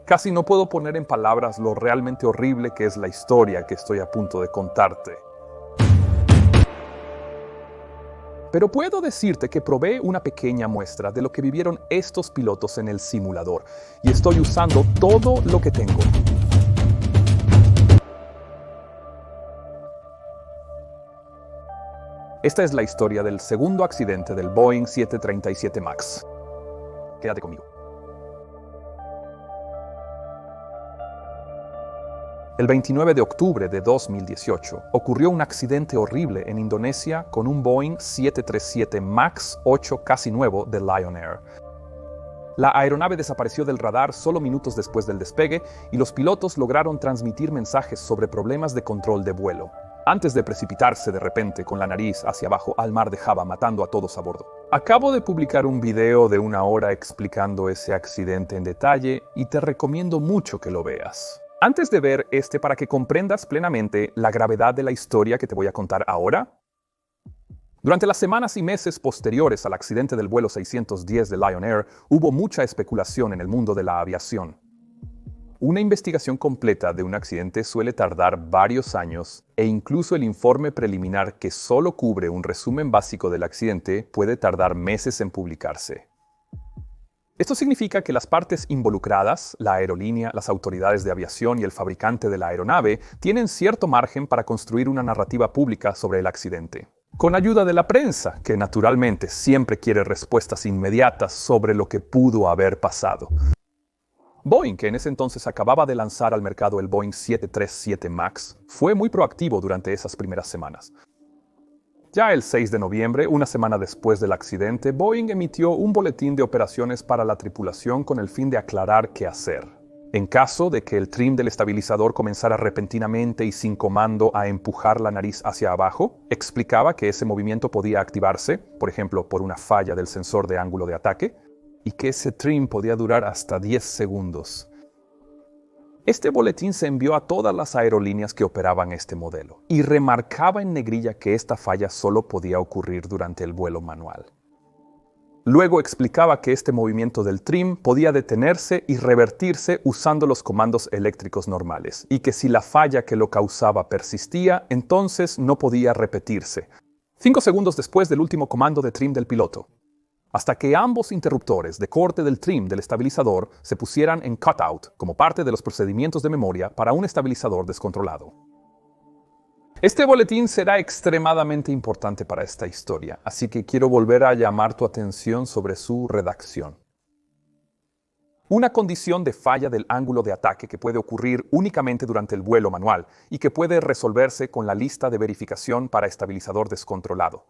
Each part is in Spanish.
Casi no puedo poner en palabras lo realmente horrible que es la historia que estoy a punto de contarte. Pero puedo decirte que probé una pequeña muestra de lo que vivieron estos pilotos en el simulador, y estoy usando todo lo que tengo. Esta es la historia del segundo accidente del Boeing 737 MAX. Quédate conmigo. El 29 de octubre de 2018 ocurrió un accidente horrible en Indonesia con un Boeing 737 MAX 8 casi nuevo de Lion Air. La aeronave desapareció del radar solo minutos después del despegue y los pilotos lograron transmitir mensajes sobre problemas de control de vuelo, antes de precipitarse de repente con la nariz hacia abajo al mar de Java, matando a todos a bordo. Acabo de publicar un video de 1 hora explicando ese accidente en detalle y te recomiendo mucho que lo veas. Antes de ver para que comprendas plenamente la gravedad de la historia que te voy a contar ahora, durante las semanas y meses posteriores al accidente del vuelo 610 de Lion Air, hubo mucha especulación en el mundo de la aviación. Una investigación completa de un accidente suele tardar varios años e incluso el informe preliminar que solo cubre un resumen básico del accidente puede tardar meses en publicarse. Esto significa que las partes involucradas, la aerolínea, las autoridades de aviación y el fabricante de la aeronave, tienen cierto margen para construir una narrativa pública sobre el accidente. Con ayuda de la prensa, que naturalmente siempre quiere respuestas inmediatas sobre lo que pudo haber pasado. Boeing, que en ese entonces acababa de lanzar al mercado el Boeing 737 MAX, fue muy proactivo durante esas primeras semanas. Ya el 6 de noviembre, una semana después del accidente, Boeing emitió un boletín de operaciones para la tripulación con el fin de aclarar qué hacer. En caso de que el trim del estabilizador comenzara repentinamente y sin comando a empujar la nariz hacia abajo, explicaba que ese movimiento podía activarse, por ejemplo, por una falla del sensor de ángulo de ataque, y que ese trim podía durar hasta 10 segundos. Este boletín se envió a todas las aerolíneas que operaban este modelo y remarcaba en negrilla que esta falla solo podía ocurrir durante el vuelo manual. Luego explicaba que este movimiento del trim podía detenerse y revertirse usando los comandos eléctricos normales y que si la falla que lo causaba persistía, entonces no podía repetirse, 5 segundos después del último comando de trim del piloto, hasta que ambos interruptores de corte del trim del estabilizador se pusieran en cutout como parte de los procedimientos de memoria para un estabilizador descontrolado. Este boletín será extremadamente importante para esta historia, así que quiero volver a llamar tu atención sobre su redacción. Una condición de falla del ángulo de ataque que puede ocurrir únicamente durante el vuelo manual y que puede resolverse con la lista de verificación para estabilizador descontrolado.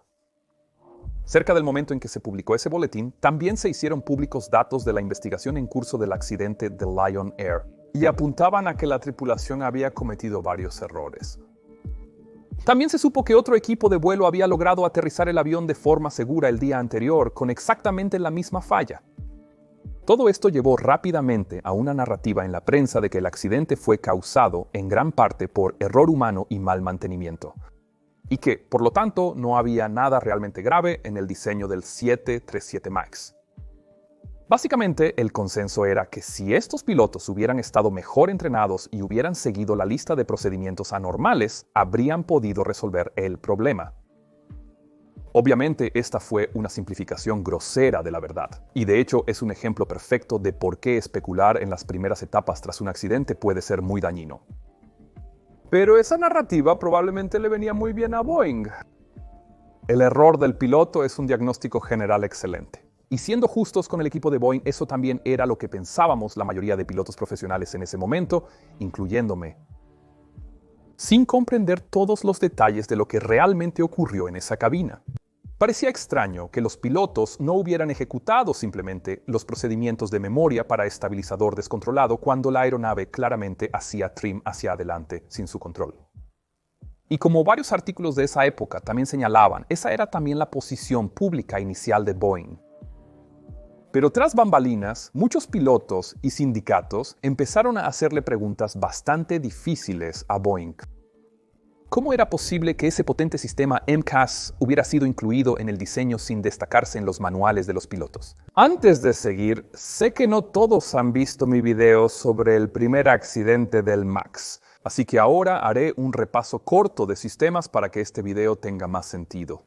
Cerca del momento en que se publicó ese boletín, también se hicieron públicos datos de la investigación en curso del accidente de Lion Air y apuntaban a que la tripulación había cometido varios errores. También se supo que otro equipo de vuelo había logrado aterrizar el avión de forma segura el día anterior con exactamente la misma falla. Todo esto llevó rápidamente a una narrativa en la prensa de que el accidente fue causado en gran parte por error humano y mal mantenimiento, y que, por lo tanto, no había nada realmente grave en el diseño del 737 MAX. Básicamente, el consenso era que si estos pilotos hubieran estado mejor entrenados y hubieran seguido la lista de procedimientos anormales, habrían podido resolver el problema. Obviamente, esta fue una simplificación grosera de la verdad, y de hecho es un ejemplo perfecto de por qué especular en las primeras etapas tras un accidente puede ser muy dañino. Pero esa narrativa probablemente le venía muy bien a Boeing. El error del piloto es un diagnóstico general excelente. Y siendo justos con el equipo de Boeing, eso también era lo que pensábamos la mayoría de pilotos profesionales en ese momento, incluyéndome. Sin comprender todos los detalles de lo que realmente ocurrió en esa cabina. Parecía extraño que los pilotos no hubieran ejecutado simplemente los procedimientos de memoria para estabilizador descontrolado cuando la aeronave claramente hacía trim hacia adelante sin su control. Y como varios artículos de esa época también señalaban, esa era también la posición pública inicial de Boeing. Pero tras bambalinas, muchos pilotos y sindicatos empezaron a hacerle preguntas bastante difíciles a Boeing. ¿Cómo era posible que ese potente sistema MCAS hubiera sido incluido en el diseño sin destacarse en los manuales de los pilotos? Antes de seguir, sé que no todos han visto mi video sobre el primer accidente del MAX, así que ahora haré un repaso corto de sistemas para que este video tenga más sentido.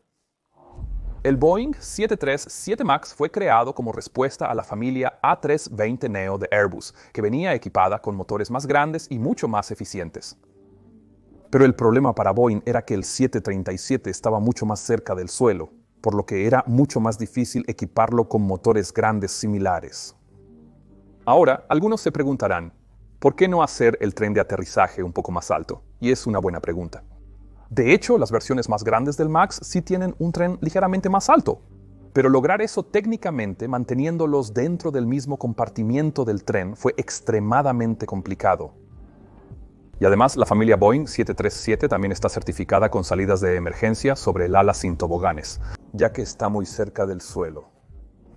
El Boeing 737 MAX fue creado como respuesta a la familia A320neo de Airbus, que venía equipada con motores más grandes y mucho más eficientes. Pero el problema para Boeing era que el 737 estaba mucho más cerca del suelo, por lo que era mucho más difícil equiparlo con motores grandes similares. Ahora, algunos se preguntarán, ¿por qué no hacer el tren de aterrizaje un poco más alto? Y es una buena pregunta. De hecho, las versiones más grandes del MAX sí tienen un tren ligeramente más alto, pero lograr eso técnicamente manteniéndolos dentro del mismo compartimiento del tren fue extremadamente complicado. Y además, la familia Boeing 737 también está certificada con salidas de emergencia sobre el ala sin toboganes, ya que está muy cerca del suelo.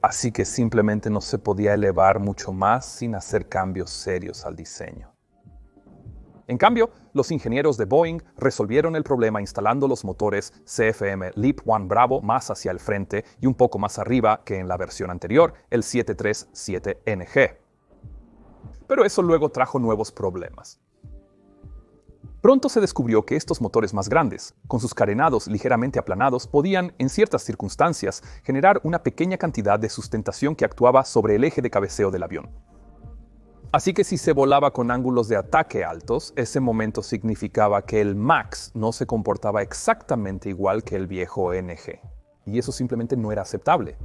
Así que simplemente no se podía elevar mucho más sin hacer cambios serios al diseño. En cambio, los ingenieros de Boeing resolvieron el problema instalando los motores CFM LEAP-1 Bravo más hacia el frente y un poco más arriba que en la versión anterior, el 737NG. Pero eso luego trajo nuevos problemas. Pronto se descubrió que estos motores más grandes, con sus carenados ligeramente aplanados, podían, en ciertas circunstancias, generar una pequeña cantidad de sustentación que actuaba sobre el eje de cabeceo del avión. Así que si se volaba con ángulos de ataque altos, ese momento significaba que el MAX no se comportaba exactamente igual que el viejo NG. Y eso simplemente no era aceptable.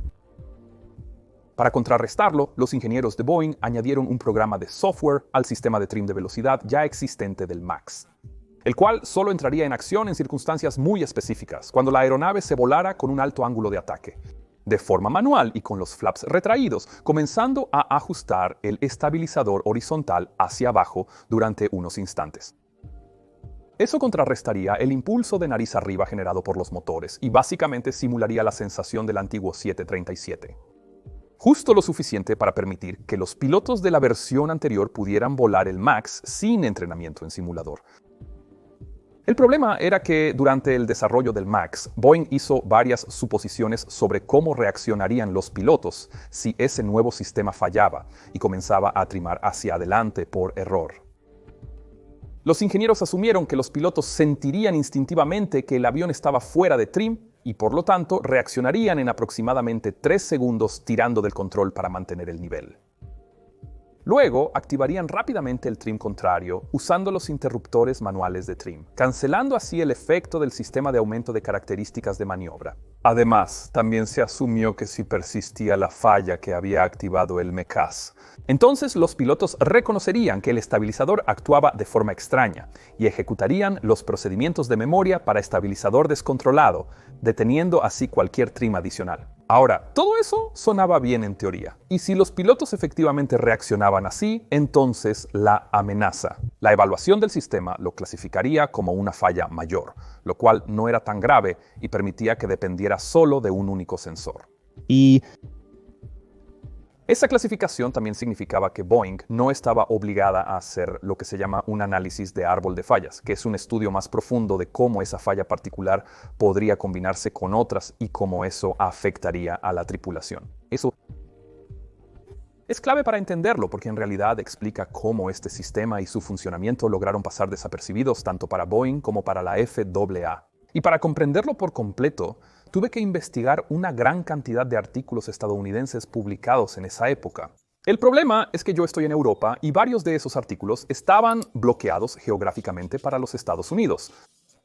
Para contrarrestarlo, los ingenieros de Boeing añadieron un programa de software al sistema de trim de velocidad ya existente del MAX, el cual solo entraría en acción en circunstancias muy específicas, cuando la aeronave se volara con un alto ángulo de ataque, de forma manual y con los flaps retraídos, comenzando a ajustar el estabilizador horizontal hacia abajo durante unos instantes. Eso contrarrestaría el impulso de nariz arriba generado por los motores y básicamente simularía la sensación del antiguo 737. Justo lo suficiente para permitir que los pilotos de la versión anterior pudieran volar el MAX sin entrenamiento en simulador. El problema era que durante el desarrollo del MAX, Boeing hizo varias suposiciones sobre cómo reaccionarían los pilotos si ese nuevo sistema fallaba y comenzaba a trimar hacia adelante por error. Los ingenieros asumieron que los pilotos sentirían instintivamente que el avión estaba fuera de trim y por lo tanto reaccionarían en aproximadamente 3 segundos tirando del control para mantener el nivel. Luego, activarían rápidamente el trim contrario usando los interruptores manuales de trim, cancelando así el efecto del sistema de aumento de características de maniobra. Además, también se asumió que si persistía la falla que había activado el MECAS, entonces los pilotos reconocerían que el estabilizador actuaba de forma extraña y ejecutarían los procedimientos de memoria para estabilizador descontrolado, deteniendo así cualquier trim adicional. Ahora, todo eso sonaba bien en teoría, y si los pilotos efectivamente reaccionaban así, entonces la amenaza. La evaluación del sistema lo clasificaría como una falla mayor, lo cual no era tan grave y permitía que dependiera solo de un único sensor. Y esa clasificación también significaba que Boeing no estaba obligada a hacer lo que se llama un análisis de árbol de fallas, que es un estudio más profundo de cómo esa falla particular podría combinarse con otras y cómo eso afectaría a la tripulación. Eso es clave para entenderlo porque en realidad explica cómo este sistema y su funcionamiento lograron pasar desapercibidos tanto para Boeing como para la FAA. Y para comprenderlo por completo, tuve que investigar una gran cantidad de artículos estadounidenses publicados en esa época. El problema es que yo estoy en Europa y varios de esos artículos estaban bloqueados geográficamente para los Estados Unidos.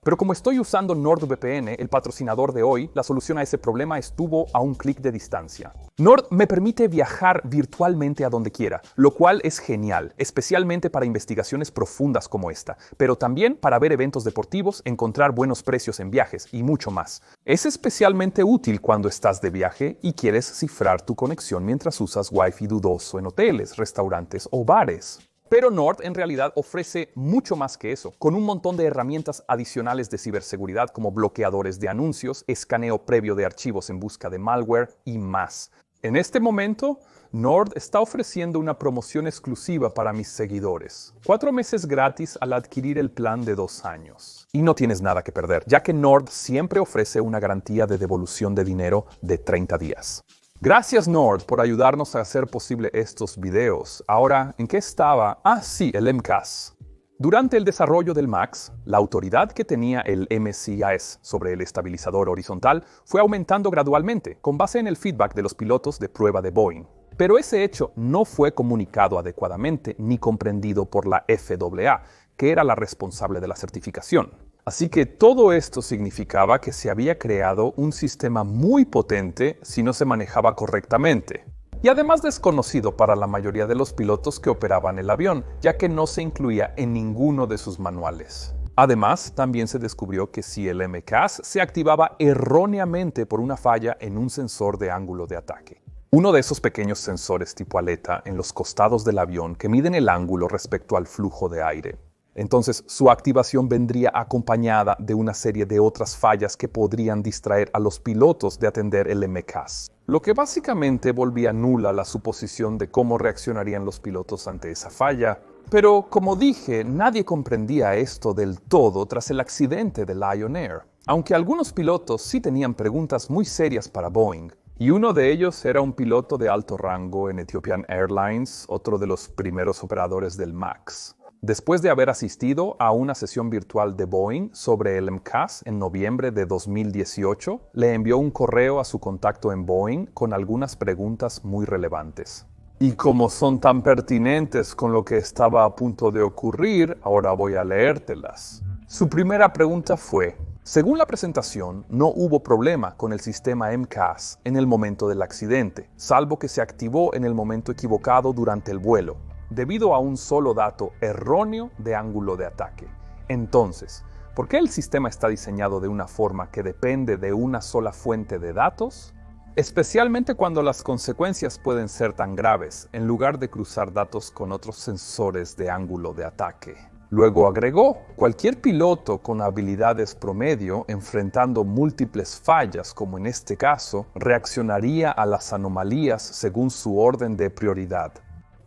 Pero como estoy usando NordVPN, el patrocinador de hoy, la solución a ese problema estuvo a un clic de distancia. Nord me permite viajar virtualmente a donde quiera, lo cual es genial, especialmente para investigaciones profundas como esta, pero también para ver eventos deportivos, encontrar buenos precios en viajes y mucho más. Es especialmente útil cuando estás de viaje y quieres cifrar tu conexión mientras usas Wi-Fi dudoso en hoteles, restaurantes o bares. Pero Nord en realidad ofrece mucho más que eso, con un montón de herramientas adicionales de ciberseguridad como bloqueadores de anuncios, escaneo previo de archivos en busca de malware y más. En este momento, Nord está ofreciendo una promoción exclusiva para mis seguidores. 4 meses gratis al adquirir el plan de 2 años. Y no tienes nada que perder, ya que Nord siempre ofrece una garantía de devolución de dinero de 30 días. Gracias Nord por ayudarnos a hacer posible estos videos. Ahora, ¿en qué estaba? Ah, sí, el MCAS. Durante el desarrollo del MAX, la autoridad que tenía el MCAS sobre el estabilizador horizontal fue aumentando gradualmente, con base en el feedback de los pilotos de prueba de Boeing. Pero ese hecho no fue comunicado adecuadamente ni comprendido por la FAA, que era la responsable de la certificación. Así que todo esto significaba que se había creado un sistema muy potente si no se manejaba correctamente. Y además desconocido para la mayoría de los pilotos que operaban el avión, ya que no se incluía en ninguno de sus manuales. Además, también se descubrió que si el MCAS se activaba erróneamente por una falla en un sensor de ángulo de ataque. Uno de esos pequeños sensores tipo aleta en los costados del avión que miden el ángulo respecto al flujo de aire. Entonces, su activación vendría acompañada de una serie de otras fallas que podrían distraer a los pilotos de atender el MCAS, lo que básicamente volvía nula la suposición de cómo reaccionarían los pilotos ante esa falla. Pero, como dije, nadie comprendía esto del todo tras el accidente de Lion Air, aunque algunos pilotos sí tenían preguntas muy serias para Boeing. Y uno de ellos era un piloto de alto rango en Ethiopian Airlines, otro de los primeros operadores del MAX. Después de haber asistido a una sesión virtual de Boeing sobre el MCAS en noviembre de 2018, le envió un correo a su contacto en Boeing con algunas preguntas muy relevantes. Y como son tan pertinentes con lo que estaba a punto de ocurrir, ahora voy a leértelas. Su primera pregunta fue: según la presentación, no hubo problema con el sistema MCAS en el momento del accidente, salvo que se activó en el momento equivocado durante el vuelo, debido a un solo dato erróneo de ángulo de ataque. Entonces, ¿por qué el sistema está diseñado de una forma que depende de una sola fuente de datos? Especialmente cuando las consecuencias pueden ser tan graves, en lugar de cruzar datos con otros sensores de ángulo de ataque. Luego agregó: cualquier piloto con habilidades promedio, enfrentando múltiples fallas, como en este caso, reaccionaría a las anomalías según su orden de prioridad.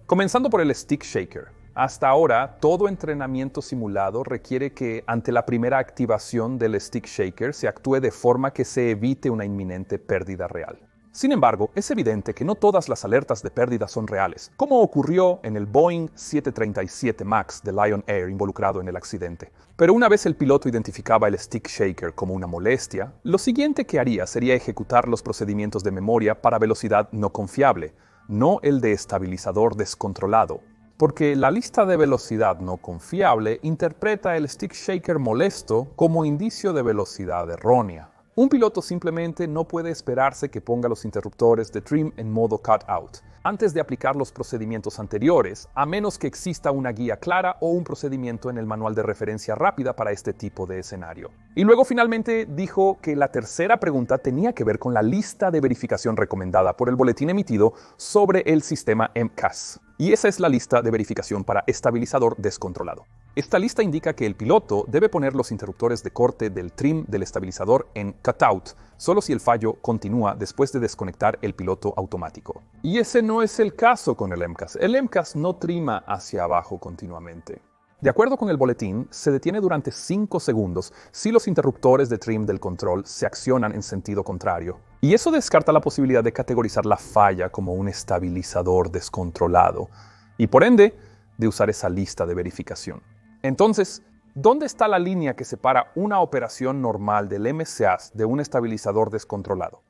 Comenzando por el stick shaker. Hasta ahora, todo entrenamiento simulado requiere que, ante la primera activación del stick shaker, se actúe de forma que se evite una inminente pérdida real. Sin embargo, es evidente que no todas las alertas de pérdida son reales, como ocurrió en el Boeing 737 MAX de Lion Air involucrado en el accidente. Pero una vez el piloto identificaba el stick shaker como una molestia, lo siguiente que haría sería ejecutar los procedimientos de memoria para velocidad no confiable, no el de estabilizador descontrolado, porque la lista de velocidad no confiable interpreta el stick shaker molesto como indicio de velocidad errónea. Un piloto simplemente no puede esperarse que ponga los interruptores de trim en modo cutout antes de aplicar los procedimientos anteriores, a menos que exista una guía clara o un procedimiento en el manual de referencia rápida para este tipo de escenario. Y luego finalmente dijo que la tercera pregunta tenía que ver con la lista de verificación recomendada por el boletín emitido sobre el sistema MCAS. Y esa es la lista de verificación para estabilizador descontrolado. Esta lista indica que el piloto debe poner los interruptores de corte del trim del estabilizador en cutout, solo si el fallo continúa después de desconectar el piloto automático. Y ese no es el caso con el MCAS. El MCAS no trima hacia abajo continuamente. De acuerdo con el boletín, se detiene durante 5 segundos si los interruptores de trim del control se accionan en sentido contrario. Y eso descarta la posibilidad de categorizar la falla como un estabilizador descontrolado, y por ende, de usar esa lista de verificación. Entonces, ¿dónde está la línea que separa una operación normal del MCAS de un estabilizador descontrolado?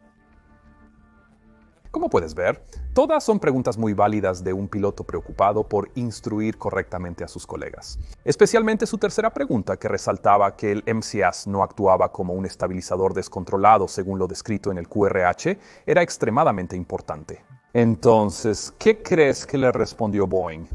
Como puedes ver, todas son preguntas muy válidas de un piloto preocupado por instruir correctamente a sus colegas. Especialmente su tercera pregunta, que resaltaba que el MCAS no actuaba como un estabilizador descontrolado según lo descrito en el QRH, era extremadamente importante. Entonces, ¿qué crees que le respondió Boeing?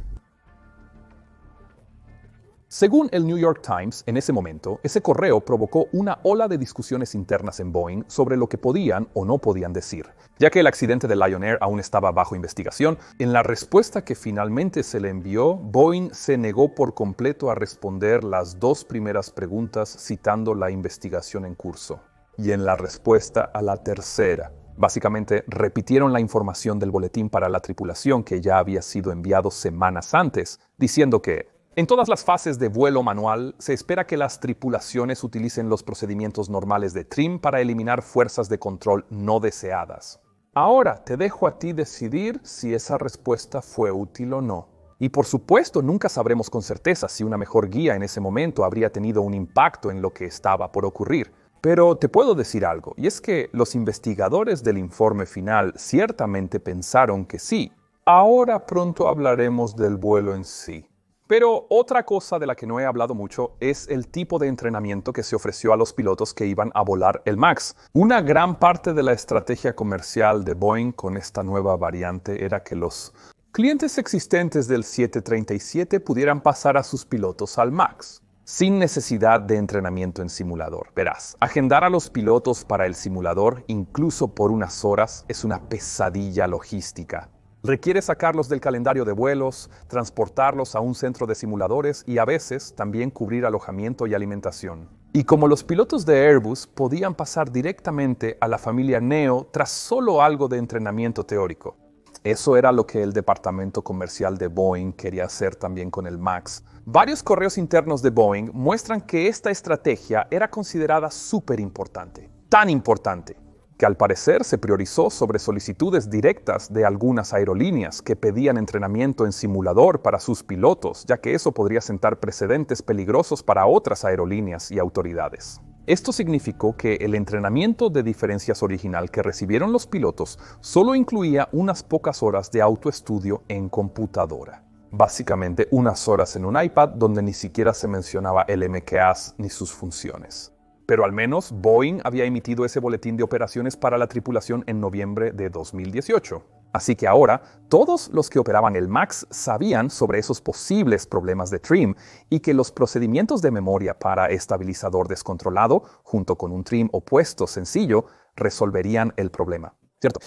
Según el New York Times, en ese momento, ese correo provocó una ola de discusiones internas en Boeing sobre lo que podían o no podían decir. Ya que el accidente de Lion Air aún estaba bajo investigación, en la respuesta que finalmente se le envió, Boeing se negó por completo a responder las 2 primeras preguntas citando la investigación en curso. Y en la respuesta a la tercera, Básicamente, repitieron la información del boletín para la tripulación que ya había sido enviado semanas antes, diciendo que en todas las fases de vuelo manual se espera que las tripulaciones utilicen los procedimientos normales de trim para eliminar fuerzas de control no deseadas. Ahora te dejo a ti decidir si esa respuesta fue útil o no. Y por supuesto, nunca sabremos con certeza si una mejor guía en ese momento habría tenido un impacto en lo que estaba por ocurrir. Pero te puedo decir algo, y es que los investigadores del informe final ciertamente pensaron que sí. Ahora pronto hablaremos del vuelo en sí. Pero otra cosa de la que no he hablado mucho es el tipo de entrenamiento que se ofreció a los pilotos que iban a volar el MAX. Una gran parte de la estrategia comercial de Boeing con esta nueva variante era que los clientes existentes del 737 pudieran pasar a sus pilotos al MAX, sin necesidad de entrenamiento en simulador. Verás, agendar a los pilotos para el simulador, incluso por unas horas, es una pesadilla logística. Requiere sacarlos del calendario de vuelos, transportarlos a un centro de simuladores y a veces también cubrir alojamiento y alimentación. Y como los pilotos de Airbus podían pasar directamente a la familia Neo tras solo algo de entrenamiento teórico. Eso era lo que el departamento comercial de Boeing quería hacer también con el MAX. Varios correos internos de Boeing muestran que esta estrategia era considerada súper importante. Tan importante que al parecer se priorizó sobre solicitudes directas de algunas aerolíneas que pedían entrenamiento en simulador para sus pilotos, ya que eso podría sentar precedentes peligrosos para otras aerolíneas y autoridades. Esto significó que el entrenamiento de diferencias original que recibieron los pilotos solo incluía unas pocas horas de autoestudio en computadora. Básicamente unas horas en un iPad donde ni siquiera se mencionaba el MCAS ni sus funciones. Pero al menos Boeing había emitido ese boletín de operaciones para la tripulación en noviembre de 2018. Así que ahora, todos los que operaban el MAX sabían sobre esos posibles problemas de trim y que los procedimientos de memoria para estabilizador descontrolado, junto con un trim opuesto sencillo, resolverían el problema. ¿Cierto?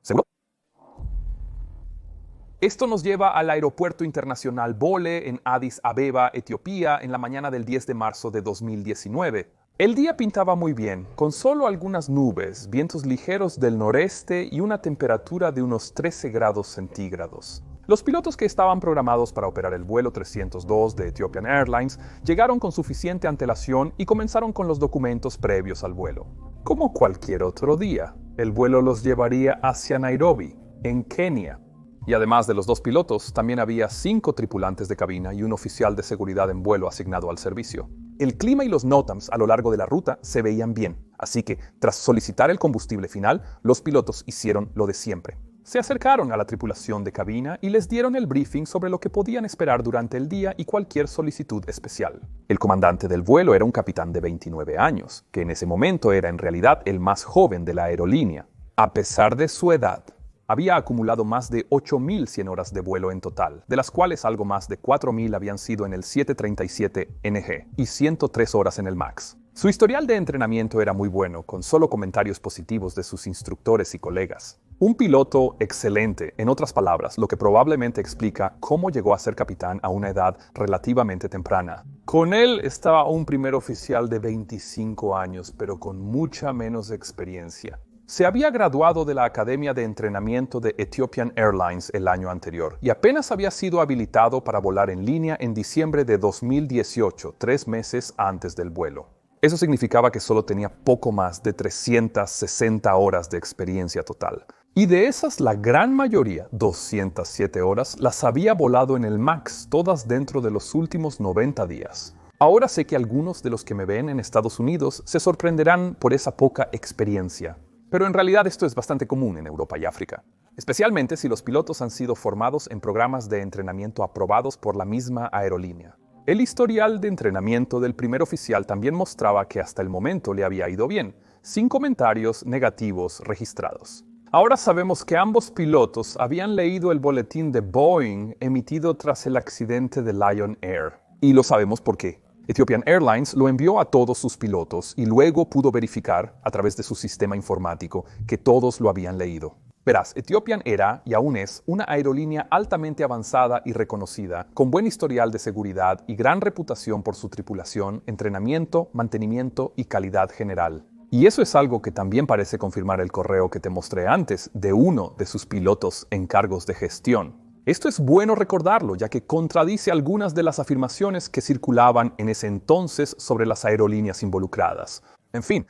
¿Seguro? Esto nos lleva al aeropuerto internacional Bole en Addis Abeba, Etiopía, en la mañana del 10 de marzo de 2019. El día pintaba muy bien, con solo algunas nubes, vientos ligeros del noreste y una temperatura de unos 13 grados centígrados. Los pilotos que estaban programados para operar el vuelo 302 de Ethiopian Airlines llegaron con suficiente antelación y comenzaron con los documentos previos al vuelo. Como cualquier otro día, el vuelo los llevaría hacia Nairobi, en Kenia. Y además de los dos pilotos, también había 5 tripulantes de cabina y un oficial de seguridad en vuelo asignado al servicio. El clima y los NOTAMs a lo largo de la ruta se veían bien, así que, tras solicitar el combustible final, los pilotos hicieron lo de siempre. Se acercaron a la tripulación de cabina y les dieron el briefing sobre lo que podían esperar durante el día y cualquier solicitud especial. El comandante del vuelo era un capitán de 29 años, que en ese momento era en realidad el más joven de la aerolínea. A pesar de su edad, había acumulado más de 8.100 horas de vuelo en total, de las cuales algo más de 4.000 habían sido en el 737NG y 103 horas en el MAX. Su historial de entrenamiento era muy bueno, con solo comentarios positivos de sus instructores y colegas. Un piloto excelente, en otras palabras, lo que probablemente explica cómo llegó a ser capitán a una edad relativamente temprana. Con él estaba un primer oficial de 25 años, pero con mucha menos experiencia. Se había graduado de la Academia de Entrenamiento de Ethiopian Airlines el año anterior y apenas había sido habilitado para volar en línea en diciembre de 2018, 3 meses antes del vuelo. Eso significaba que solo tenía poco más de 360 horas de experiencia total. Y de esas, la gran mayoría, 207 horas, las había volado en el MAX, todas dentro de los últimos 90 días. Ahora sé que algunos de los que me ven en Estados Unidos se sorprenderán por esa poca experiencia. Pero en realidad esto es bastante común en Europa y África, especialmente si los pilotos han sido formados en programas de entrenamiento aprobados por la misma aerolínea. El historial de entrenamiento del primer oficial también mostraba que hasta el momento le había ido bien, sin comentarios negativos registrados. Ahora sabemos que ambos pilotos habían leído el boletín de Boeing emitido tras el accidente de Lion Air. Y lo sabemos por qué. Ethiopian Airlines lo envió a todos sus pilotos y luego pudo verificar, a través de su sistema informático, que todos lo habían leído. Verás, Ethiopian era, y aún es, una aerolínea altamente avanzada y reconocida, con buen historial de seguridad y gran reputación por su tripulación, entrenamiento, mantenimiento y calidad general. Y eso es algo que también parece confirmar el correo que te mostré antes de uno de sus pilotos en cargos de gestión. Esto es bueno recordarlo, ya que contradice algunas de las afirmaciones que circulaban en ese entonces sobre las aerolíneas involucradas. En fin,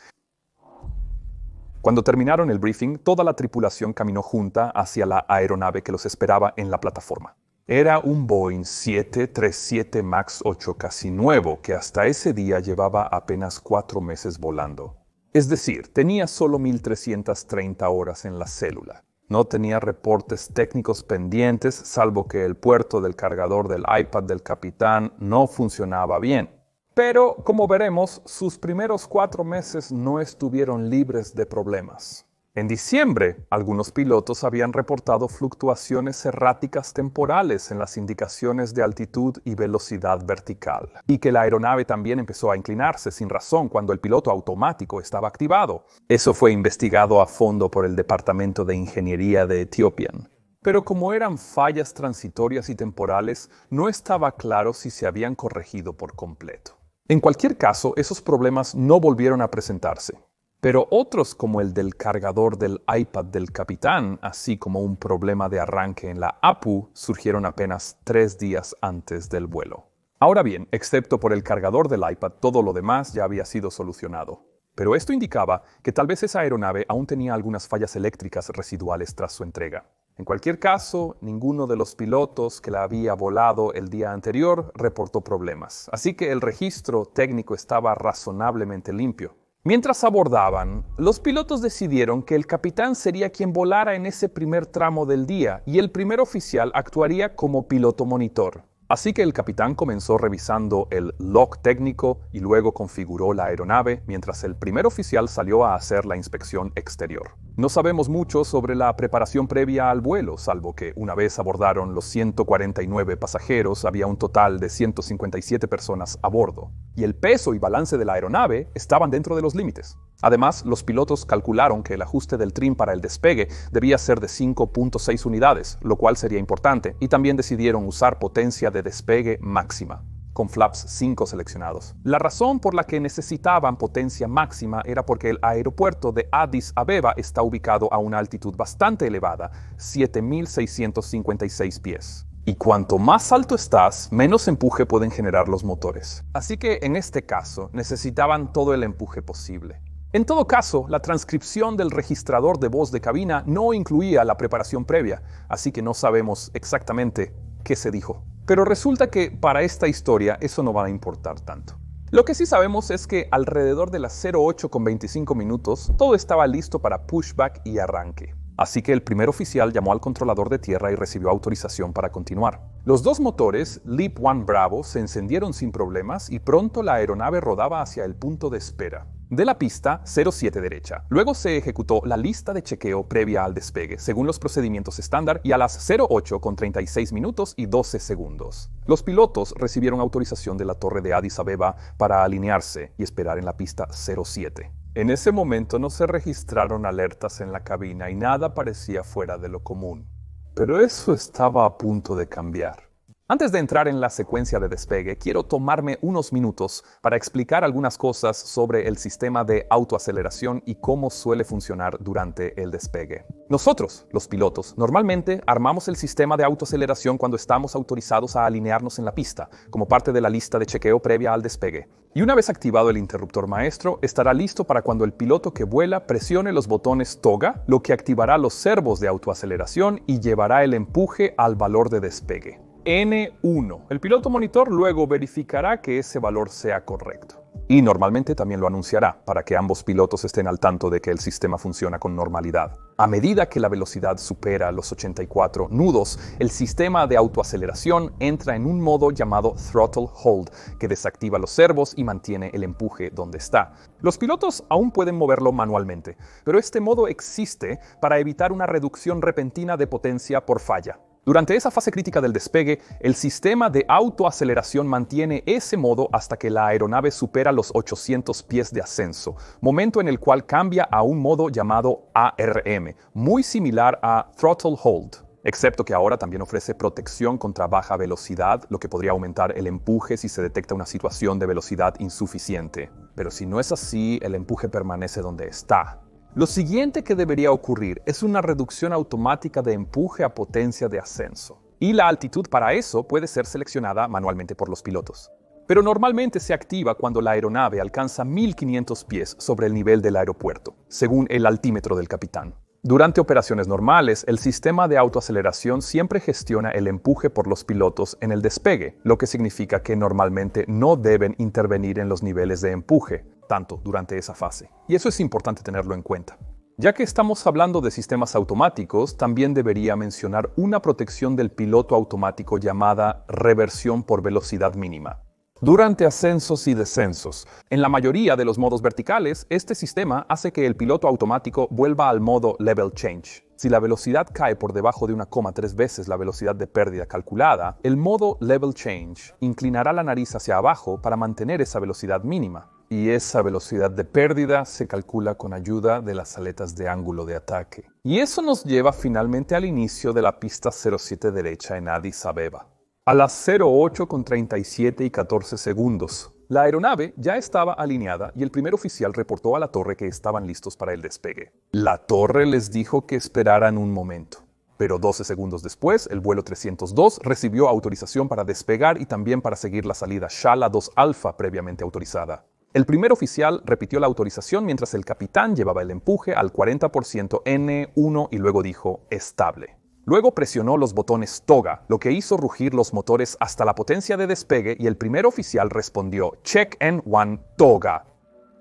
cuando terminaron el briefing, toda la tripulación caminó junta hacia la aeronave que los esperaba en la plataforma. Era un Boeing 737 MAX 8 casi nuevo, que hasta ese día llevaba apenas 4 meses volando. Es decir, tenía solo 1.330 horas en la célula. No tenía reportes técnicos pendientes, salvo que el puerto del cargador del iPad del capitán no funcionaba bien. Pero, como veremos, sus primeros 4 meses no estuvieron libres de problemas. En diciembre, algunos pilotos habían reportado fluctuaciones erráticas temporales en las indicaciones de altitud y velocidad vertical, y que la aeronave también empezó a inclinarse sin razón cuando el piloto automático estaba activado. Eso fue investigado a fondo por el Departamento de Ingeniería de Ethiopian. Pero como eran fallas transitorias y temporales, no estaba claro si se habían corregido por completo. En cualquier caso, esos problemas no volvieron a presentarse. Pero otros, como el del cargador del iPad del capitán, así como un problema de arranque en la APU, surgieron apenas 3 días antes del vuelo. Ahora bien, excepto por el cargador del iPad, todo lo demás ya había sido solucionado. Pero esto indicaba que tal vez esa aeronave aún tenía algunas fallas eléctricas residuales tras su entrega. En cualquier caso, ninguno de los pilotos que la había volado el día anterior reportó problemas, así que el registro técnico estaba razonablemente limpio. Mientras abordaban, los pilotos decidieron que el capitán sería quien volara en ese primer tramo del día y el primer oficial actuaría como piloto monitor. Así que el capitán comenzó revisando el log técnico y luego configuró la aeronave mientras el primer oficial salió a hacer la inspección exterior. No sabemos mucho sobre la preparación previa al vuelo, salvo que una vez abordaron los 149 pasajeros, había un total de 157 personas a bordo, y el peso y balance de la aeronave estaban dentro de los límites. Además, los pilotos calcularon que el ajuste del trim para el despegue debía ser de 5.6 unidades, lo cual sería importante, y también decidieron usar potencia de despegue máxima, con flaps 5 seleccionados. La razón por la que necesitaban potencia máxima era porque el aeropuerto de Addis Abeba está ubicado a una altitud bastante elevada, 7.656 pies. Y cuanto más alto estás, menos empuje pueden generar los motores. Así que en este caso, necesitaban todo el empuje posible. En todo caso, la transcripción del registrador de voz de cabina no incluía la preparación previa, así que no sabemos exactamente qué se dijo. Pero resulta que para esta historia eso no va a importar tanto. Lo que sí sabemos es que alrededor de las 08:25 minutos todo estaba listo para pushback y arranque. Así que el primer oficial llamó al controlador de tierra y recibió autorización para continuar. Los 2 motores, Leap 1 Bravo, se encendieron sin problemas y pronto la aeronave rodaba hacia el punto de espera de la pista 07 derecha. Luego se ejecutó la lista de chequeo previa al despegue, según los procedimientos estándar, y a las 08:36 minutos y 12 segundos. Los pilotos recibieron autorización de la torre de Addis Abeba para alinearse y esperar en la pista 07. En ese momento no se registraron alertas en la cabina y nada parecía fuera de lo común. Pero eso estaba a punto de cambiar. Antes de entrar en la secuencia de despegue, quiero tomarme unos minutos para explicar algunas cosas sobre el sistema de autoaceleración y cómo suele funcionar durante el despegue. Nosotros, los pilotos, normalmente armamos el sistema de autoaceleración cuando estamos autorizados a alinearnos en la pista, como parte de la lista de chequeo previa al despegue. Y una vez activado el interruptor maestro, estará listo para cuando el piloto que vuela presione los botones TOGA, lo que activará los servos de autoaceleración y llevará el empuje al valor de despegue. N1. El piloto monitor luego verificará que ese valor sea correcto. Y normalmente también lo anunciará para que ambos pilotos estén al tanto de que el sistema funciona con normalidad. A medida que la velocidad supera los 84 nudos, el sistema de autoaceleración entra en un modo llamado Throttle Hold, que desactiva los servos y mantiene el empuje donde está. Los pilotos aún pueden moverlo manualmente, pero este modo existe para evitar una reducción repentina de potencia por falla. Durante esa fase crítica del despegue, el sistema de autoaceleración mantiene ese modo hasta que la aeronave supera los 800 pies de ascenso, momento en el cual cambia a un modo llamado ARM, muy similar a Throttle Hold, excepto que ahora también ofrece protección contra baja velocidad, lo que podría aumentar el empuje si se detecta una situación de velocidad insuficiente. pero si no es así, el empuje permanece donde está. Lo siguiente que debería ocurrir es una reducción automática de empuje a potencia de ascenso. Y la altitud para eso puede ser seleccionada manualmente por los pilotos. Pero normalmente se activa cuando la aeronave alcanza 1500 pies sobre el nivel del aeropuerto, según el altímetro del capitán. Durante operaciones normales, el sistema de autoaceleración siempre gestiona el empuje por los pilotos en el despegue, lo que significa que normalmente no deben intervenir en los niveles de empuje, tanto durante esa fase. Y eso es importante tenerlo en cuenta. Ya que estamos hablando de sistemas automáticos, también debería mencionar una protección del piloto automático llamada reversión por velocidad mínima. Durante ascensos y descensos, en la mayoría de los modos verticales, este sistema hace que el piloto automático vuelva al modo Level Change. Si la velocidad cae por debajo de 1,3 veces la velocidad de pérdida calculada, el modo Level Change inclinará la nariz hacia abajo para mantener esa velocidad mínima. Y esa velocidad de pérdida se calcula con ayuda de las aletas de ángulo de ataque. Y eso nos lleva finalmente al inicio de la pista 07 derecha en Addis Abeba. A las 08:37 y 14 segundos, la aeronave ya estaba alineada y el primer oficial reportó a la torre que estaban listos para el despegue. La torre les dijo que esperaran un momento. Pero 12 segundos después, el vuelo 302 recibió autorización para despegar y también para seguir la salida Shala 2 Alpha previamente autorizada. El primer oficial repitió la autorización mientras el capitán llevaba el empuje al 40% N1 y luego dijo estable. Luego presionó los botones TOGA, lo que hizo rugir los motores hasta la potencia de despegue y el primer oficial respondió Check N1 TOGA.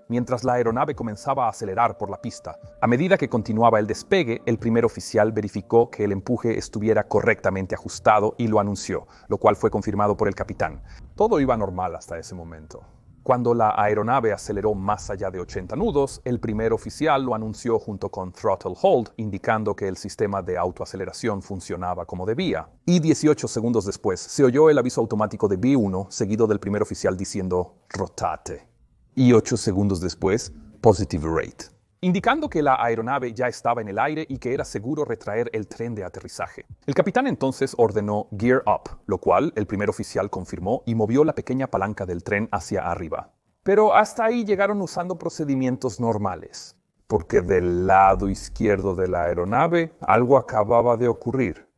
Mientras la aeronave comenzaba a acelerar por la pista. A medida que continuaba el despegue, el primer oficial verificó que el empuje estuviera correctamente ajustado y lo anunció, lo cual fue confirmado por el capitán. Todo iba normal hasta ese momento. Cuando la aeronave aceleró más allá de 80 nudos, el primer oficial lo anunció junto con Throttle Hold, indicando que el sistema de autoaceleración funcionaba como debía. Y 18 segundos después, se oyó el aviso automático de B1, seguido del primer oficial diciendo «Rotate». Y 8 segundos después, «Positive Rate», indicando que la aeronave ya estaba en el aire y que era seguro retraer el tren de aterrizaje. El capitán entonces ordenó Gear Up, lo cual el primer oficial confirmó y movió la pequeña palanca del tren hacia arriba. Pero hasta ahí llegaron usando procedimientos normales, porque del lado izquierdo de la aeronave algo acababa de ocurrir.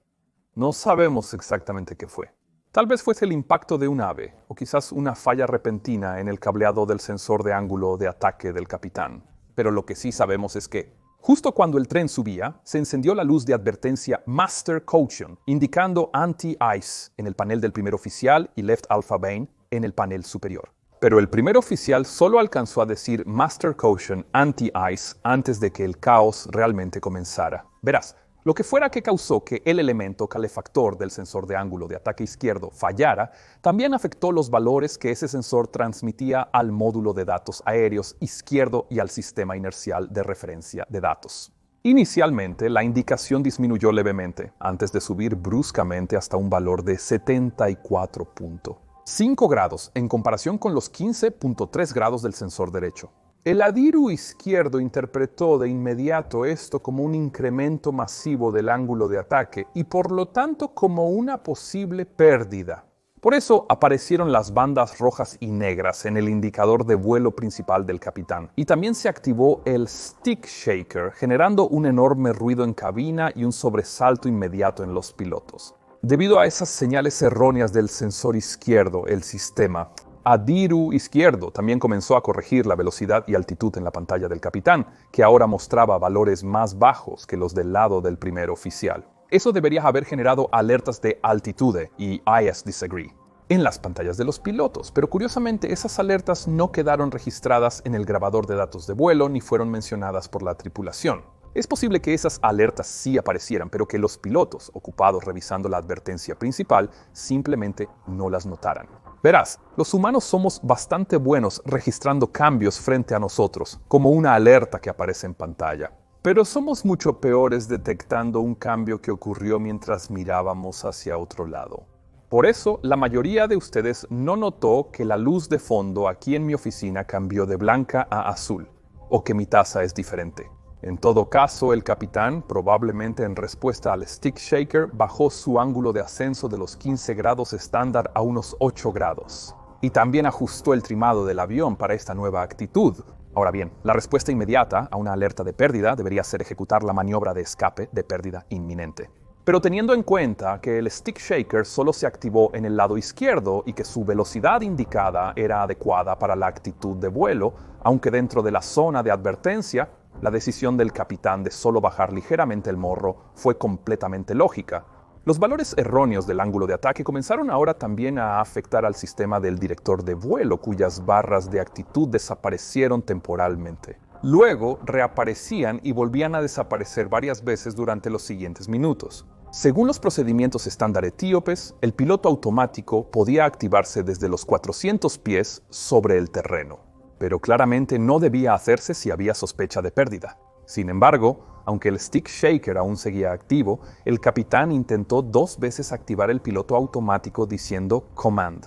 No sabemos exactamente qué fue. Tal vez fuese el impacto de un ave, o quizás una falla repentina en el cableado del sensor de ángulo de ataque del capitán. Pero lo que sí sabemos es que, justo cuando el tren subía, se encendió la luz de advertencia Master Caution, indicando Anti-Ice en el panel del primer oficial y Left Alpha Bane en el panel superior. Pero el primer oficial solo alcanzó a decir Master Caution Anti-Ice antes de que el caos realmente comenzara. Verás, lo que fuera que causó que el elemento calefactor del sensor de ángulo de ataque izquierdo fallara, también afectó los valores que ese sensor transmitía al módulo de datos aéreos izquierdo y al sistema inercial de referencia de datos. Inicialmente, la indicación disminuyó levemente, antes de subir bruscamente hasta un valor de 74.5 grados en comparación con los 15.3 grados del sensor derecho. El ADIRU izquierdo interpretó de inmediato esto como un incremento masivo del ángulo de ataque y por lo tanto como una posible pérdida. Por eso aparecieron las bandas rojas y negras en el indicador de vuelo principal del capitán. Y también se activó el stick shaker, generando un enorme ruido en cabina y un sobresalto inmediato en los pilotos. Debido a esas señales erróneas del sensor izquierdo, el sistema ADIRU izquierdo también comenzó a corregir la velocidad y altitud en la pantalla del capitán, que ahora mostraba valores más bajos que los del lado del primer oficial. Eso debería haber generado alertas de altitude y IS Disagree en las pantallas de los pilotos, pero curiosamente esas alertas no quedaron registradas en el grabador de datos de vuelo ni fueron mencionadas por la tripulación. Es posible que esas alertas sí aparecieran, pero que los pilotos, ocupados revisando la advertencia principal, simplemente no las notaran. Verás, los humanos somos bastante buenos registrando cambios frente a nosotros, como una alerta que aparece en pantalla. Pero somos mucho peores detectando un cambio que ocurrió mientras mirábamos hacia otro lado. Por eso, la mayoría de ustedes no notó que la luz de fondo aquí en mi oficina cambió de blanca a azul, o que mi taza es diferente. En todo caso, el capitán, probablemente en respuesta al stick shaker, bajó su ángulo de ascenso de los 15 grados estándar a unos 8 grados. y también ajustó el trimado del avión para esta nueva actitud. Ahora bien, la respuesta inmediata a una alerta de pérdida debería ser ejecutar la maniobra de escape de pérdida inminente. Pero teniendo en cuenta que el stick shaker solo se activó en el lado izquierdo y que su velocidad indicada era adecuada para la actitud de vuelo, aunque dentro de la zona de advertencia, la decisión del capitán de solo bajar ligeramente el morro fue completamente lógica. Los valores erróneos del ángulo de ataque comenzaron ahora también a afectar al sistema del director de vuelo, cuyas barras de actitud desaparecieron temporalmente. Luego reaparecían y volvían a desaparecer varias veces durante los siguientes minutos. Según los procedimientos estándar etíopes, el piloto automático podía activarse desde los 400 pies sobre el terreno, pero claramente no debía hacerse si había sospecha de pérdida. Sin embargo, aunque el stick shaker aún seguía activo, el capitán intentó 2 veces activar el piloto automático diciendo "Command",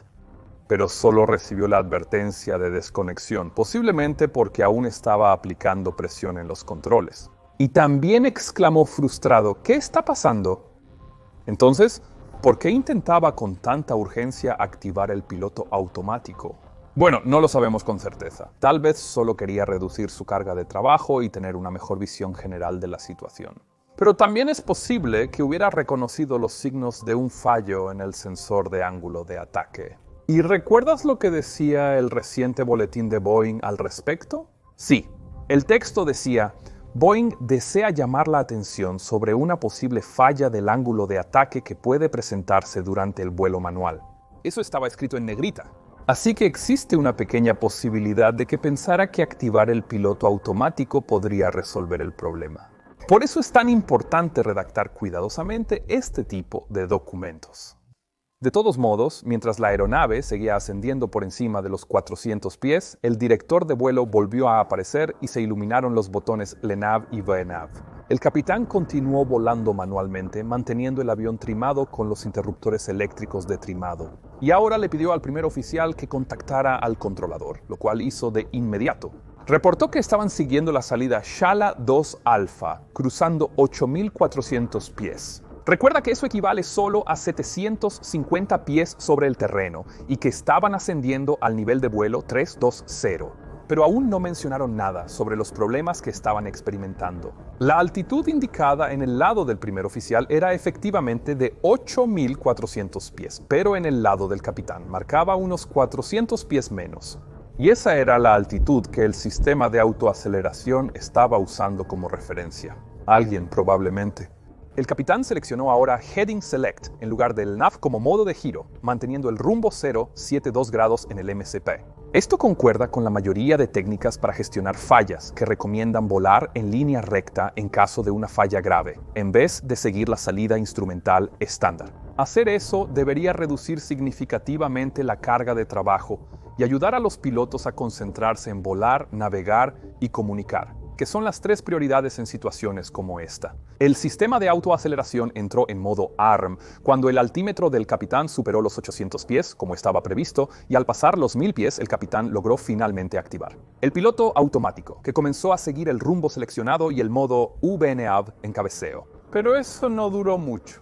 pero solo recibió la advertencia de desconexión, posiblemente porque aún estaba aplicando presión en los controles. Y también exclamó frustrado: "¿Qué está pasando?". Entonces, ¿por qué intentaba con tanta urgencia activar el piloto automático? Bueno, no lo sabemos con certeza. Tal vez solo quería reducir su carga de trabajo y tener una mejor visión general de la situación. Pero también es posible que hubiera reconocido los signos de un fallo en el sensor de ángulo de ataque. ¿Y recuerdas lo que decía el reciente boletín de Boeing al respecto? Sí, el texto decía: Boeing desea llamar la atención sobre una posible falla del ángulo de ataque que puede presentarse durante el vuelo manual. Eso estaba escrito en negrita. Así que existe una pequeña posibilidad de que pensara que activar el piloto automático podría resolver el problema. Por eso es tan importante redactar cuidadosamente este tipo de documentos. De todos modos, mientras la aeronave seguía ascendiendo por encima de los 400 pies, el director de vuelo volvió a aparecer y se iluminaron los botones LNAV y VNAV. El capitán continuó volando manualmente, manteniendo el avión trimado con los interruptores eléctricos de trimado. Y ahora le pidió al primer oficial que contactara al controlador, lo cual hizo de inmediato. Reportó que estaban siguiendo la salida Shala 2 Alpha, cruzando 8.400 pies. Recuerda que eso equivale solo a 750 pies sobre el terreno y que estaban ascendiendo al nivel de vuelo 320. Pero aún no mencionaron nada sobre los problemas que estaban experimentando. La altitud indicada en el lado del primer oficial era efectivamente de 8.400 pies, pero en el lado del capitán marcaba unos 400 pies menos. Y esa era la altitud que el sistema de autoaceleración estaba usando como referencia. Alguien probablemente. El capitán seleccionó ahora Heading Select en lugar del NAV como modo de giro, manteniendo el rumbo 072 grados en el MCP. Esto concuerda con la mayoría de técnicas para gestionar fallas que recomiendan volar en línea recta en caso de una falla grave, en vez de seguir la salida instrumental estándar. Hacer eso debería reducir significativamente la carga de trabajo y ayudar a los pilotos a concentrarse en volar, navegar y comunicar, que son las 3 prioridades en situaciones como esta. El sistema de autoaceleración entró en modo ARM cuando el altímetro del capitán superó los 800 pies, como estaba previsto, y al pasar los 1000 pies, el capitán logró finalmente activar el piloto automático, que comenzó a seguir el rumbo seleccionado y el modo VNAV en cabeceo. Pero eso no duró mucho.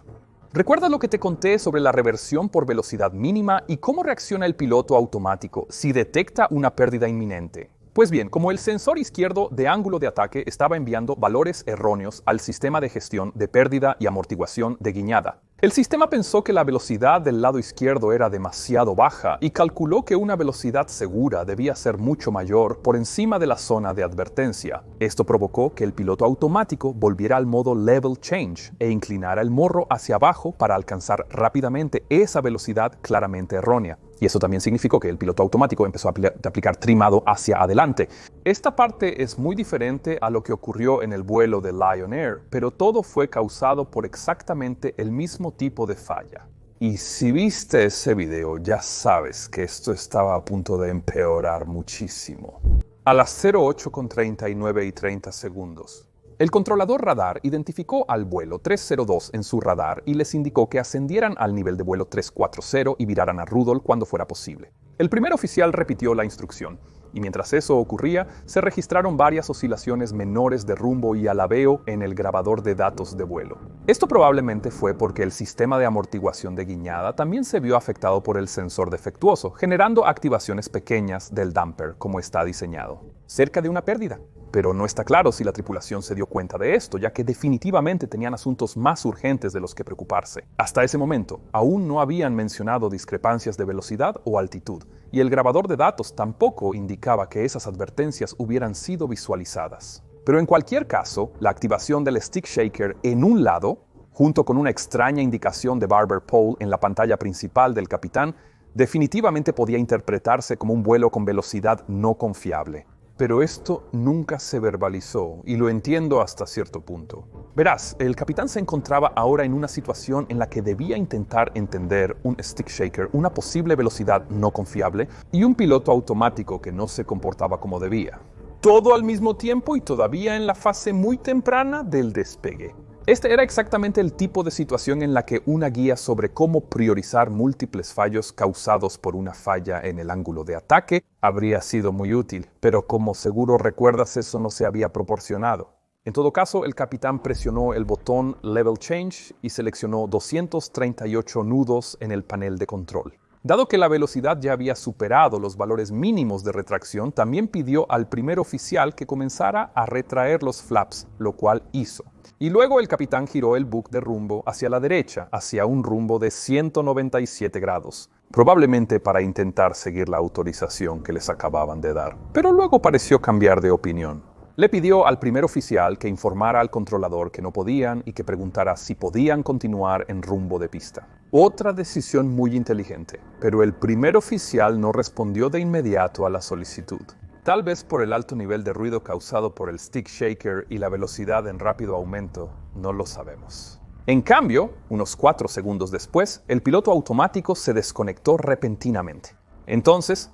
¿Recuerdas lo que te conté sobre la reversión por velocidad mínima y cómo reacciona el piloto automático si detecta una pérdida inminente? Pues bien, como el sensor izquierdo de ángulo de ataque estaba enviando valores erróneos al sistema de gestión de pérdida y amortiguación de guiñada, el sistema pensó que la velocidad del lado izquierdo era demasiado baja y calculó que una velocidad segura debía ser mucho mayor por encima de la zona de advertencia. Esto provocó que el piloto automático volviera al modo Level Change e inclinara el morro hacia abajo para alcanzar rápidamente esa velocidad claramente errónea. Y eso también significó que el piloto automático empezó a aplicar trimado hacia adelante. Esta parte es muy diferente a lo que ocurrió en el vuelo de Lion Air, pero todo fue causado por exactamente el mismo tipo de falla. Y si viste ese video, ya sabes que esto estaba a punto de empeorar muchísimo. A las 08:39 y 30 segundos. El controlador radar identificó al vuelo 302 en su radar y les indicó que ascendieran al nivel de vuelo 340 y viraran a Rudolph cuando fuera posible. El primer oficial repitió la instrucción. y mientras eso ocurría, se registraron varias oscilaciones menores de rumbo y alabeo en el grabador de datos de vuelo. Esto probablemente fue porque el sistema de amortiguación de guiñada también se vio afectado por el sensor defectuoso, generando activaciones pequeñas del damper como está diseñado, cerca de una pérdida. Pero no está claro si la tripulación se dio cuenta de esto, ya que definitivamente tenían asuntos más urgentes de los que preocuparse. Hasta ese momento, aún no habían mencionado discrepancias de velocidad o altitud, y el grabador de datos tampoco indicaba que esas advertencias hubieran sido visualizadas. Pero en cualquier caso, la activación del stick shaker en un lado, junto con una extraña indicación de Barber Pole en la pantalla principal del capitán, definitivamente podía interpretarse como un vuelo con velocidad no confiable. Pero esto nunca se verbalizó, y lo entiendo hasta cierto punto. Verás, el capitán se encontraba ahora en una situación en la que debía intentar entender un stick shaker, una posible velocidad no confiable, y un piloto automático que no se comportaba como debía. Todo al mismo tiempo y todavía en la fase muy temprana del despegue. Este era exactamente el tipo de situación en la que una guía sobre cómo priorizar múltiples fallos causados por una falla en el ángulo de ataque habría sido muy útil, pero como seguro recuerdas, eso no se había proporcionado. En todo caso, el capitán presionó el botón Level Change y seleccionó 238 nudos en el panel de control. Dado que la velocidad ya había superado los valores mínimos de retracción, también pidió al primer oficial que comenzara a retraer los flaps, lo cual hizo. Y luego el capitán giró el buque de rumbo hacia la derecha, hacia un rumbo de 197 grados, probablemente para intentar seguir la autorización que les acababan de dar. Pero luego pareció cambiar de opinión. Le pidió al primer oficial que informara al controlador que no podían y que preguntara si podían continuar en rumbo de pista. Otra decisión muy inteligente, pero el primer oficial no respondió de inmediato a la solicitud. Tal vez por el alto nivel de ruido causado por el stick shaker y la velocidad en rápido aumento, no lo sabemos. En cambio, unos 4 segundos después, el piloto automático se desconectó repentinamente. Entonces,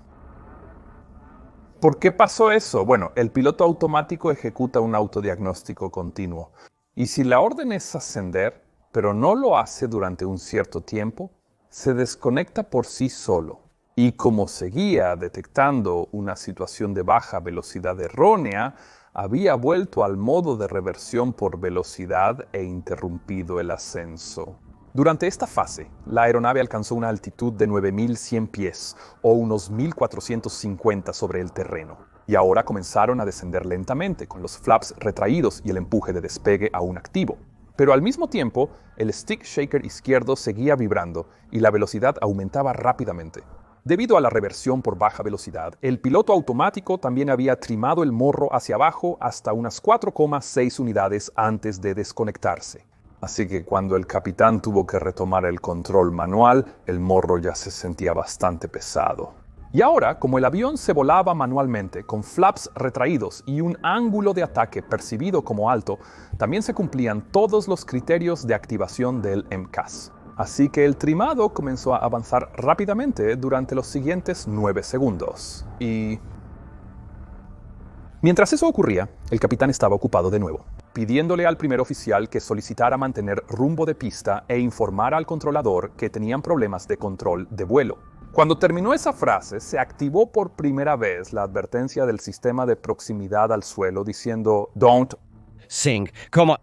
¿por qué pasó eso? Bueno, el piloto automático ejecuta un autodiagnóstico continuo. Y si la orden es ascender, pero no lo hace durante un cierto tiempo, se desconecta por sí solo. Y como seguía detectando una situación de baja velocidad errónea, había vuelto al modo de reversión por velocidad e interrumpido el ascenso. Durante esta fase, la aeronave alcanzó una altitud de 9.100 pies, o unos 1.450 sobre el terreno, y ahora comenzaron a descender lentamente, con los flaps retraídos y el empuje de despegue aún activo. Pero al mismo tiempo, el stick shaker izquierdo seguía vibrando y la velocidad aumentaba rápidamente. Debido a la reversión por baja velocidad, el piloto automático también había trimado el morro hacia abajo hasta unas 4,6 unidades antes de desconectarse. Así que cuando el capitán tuvo que retomar el control manual, el morro ya se sentía bastante pesado. Y ahora, como el avión se volaba manualmente, con flaps retraídos y un ángulo de ataque percibido como alto, también se cumplían todos los criterios de activación del MCAS. Así que el trimado comenzó a avanzar rápidamente durante los siguientes 9 segundos. Y mientras eso ocurría, el capitán estaba ocupado de nuevo, pidiéndole al primer oficial que solicitara mantener rumbo de pista e informara al controlador que tenían problemas de control de vuelo. Cuando terminó esa frase, se activó por primera vez la advertencia del sistema de proximidad al suelo diciendo "Don't sing, como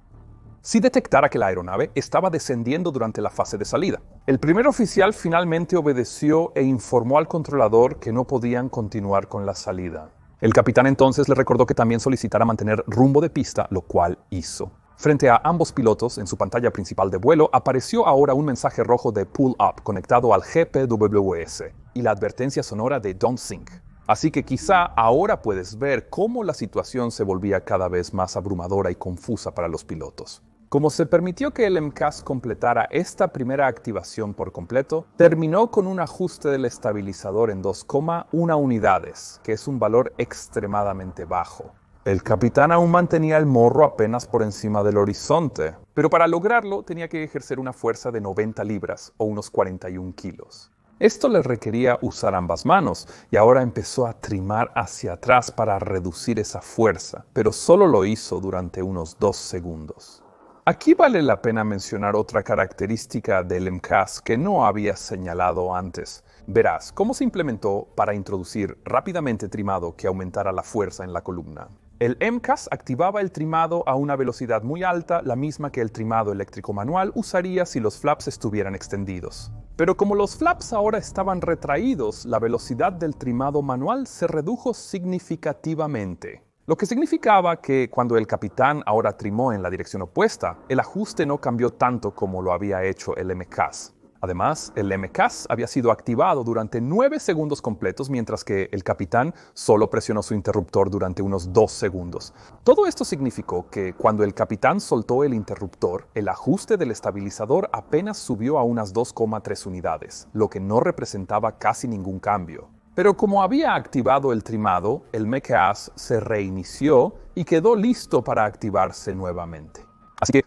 si detectara que la aeronave estaba descendiendo durante la fase de salida. El primer oficial finalmente obedeció e informó al controlador que no podían continuar con la salida. El capitán entonces le recordó que también solicitara mantener rumbo de pista, lo cual hizo. Frente a ambos pilotos, en su pantalla principal de vuelo, apareció ahora un mensaje rojo de Pull Up conectado al GPWS y la advertencia sonora de Don't Sink. Así que quizá ahora puedes ver cómo la situación se volvía cada vez más abrumadora y confusa para los pilotos. Como se permitió que el MCAS completara esta primera activación por completo, terminó con un ajuste del estabilizador en 2,1 unidades, que es un valor extremadamente bajo. El capitán aún mantenía el morro apenas por encima del horizonte, pero para lograrlo tenía que ejercer una fuerza de 90 libras o unos 41 kilos. Esto le requería usar ambas manos y ahora empezó a trimar hacia atrás para reducir esa fuerza, pero solo lo hizo durante unos 2 segundos. Aquí vale la pena mencionar otra característica del MCAS que no había señalado antes. Verás cómo se implementó para introducir rápidamente trimado que aumentara la fuerza en la columna. El MCAS activaba el trimado a una velocidad muy alta, la misma que el trimado eléctrico manual usaría si los flaps estuvieran extendidos. Pero como los flaps ahora estaban retraídos, la velocidad del trimado manual se redujo significativamente. Lo que significaba que cuando el capitán ahora trimó en la dirección opuesta, el ajuste no cambió tanto como lo había hecho el MCAS. Además, el MCAS había sido activado durante 9 segundos completos, mientras que el capitán solo presionó su interruptor durante unos 2 segundos. Todo esto significó que cuando el capitán soltó el interruptor, el ajuste del estabilizador apenas subió a unas 2,3 unidades, lo que no representaba casi ningún cambio. Pero como había activado el trimado, el MCAS se reinició y quedó listo para activarse nuevamente. Así que,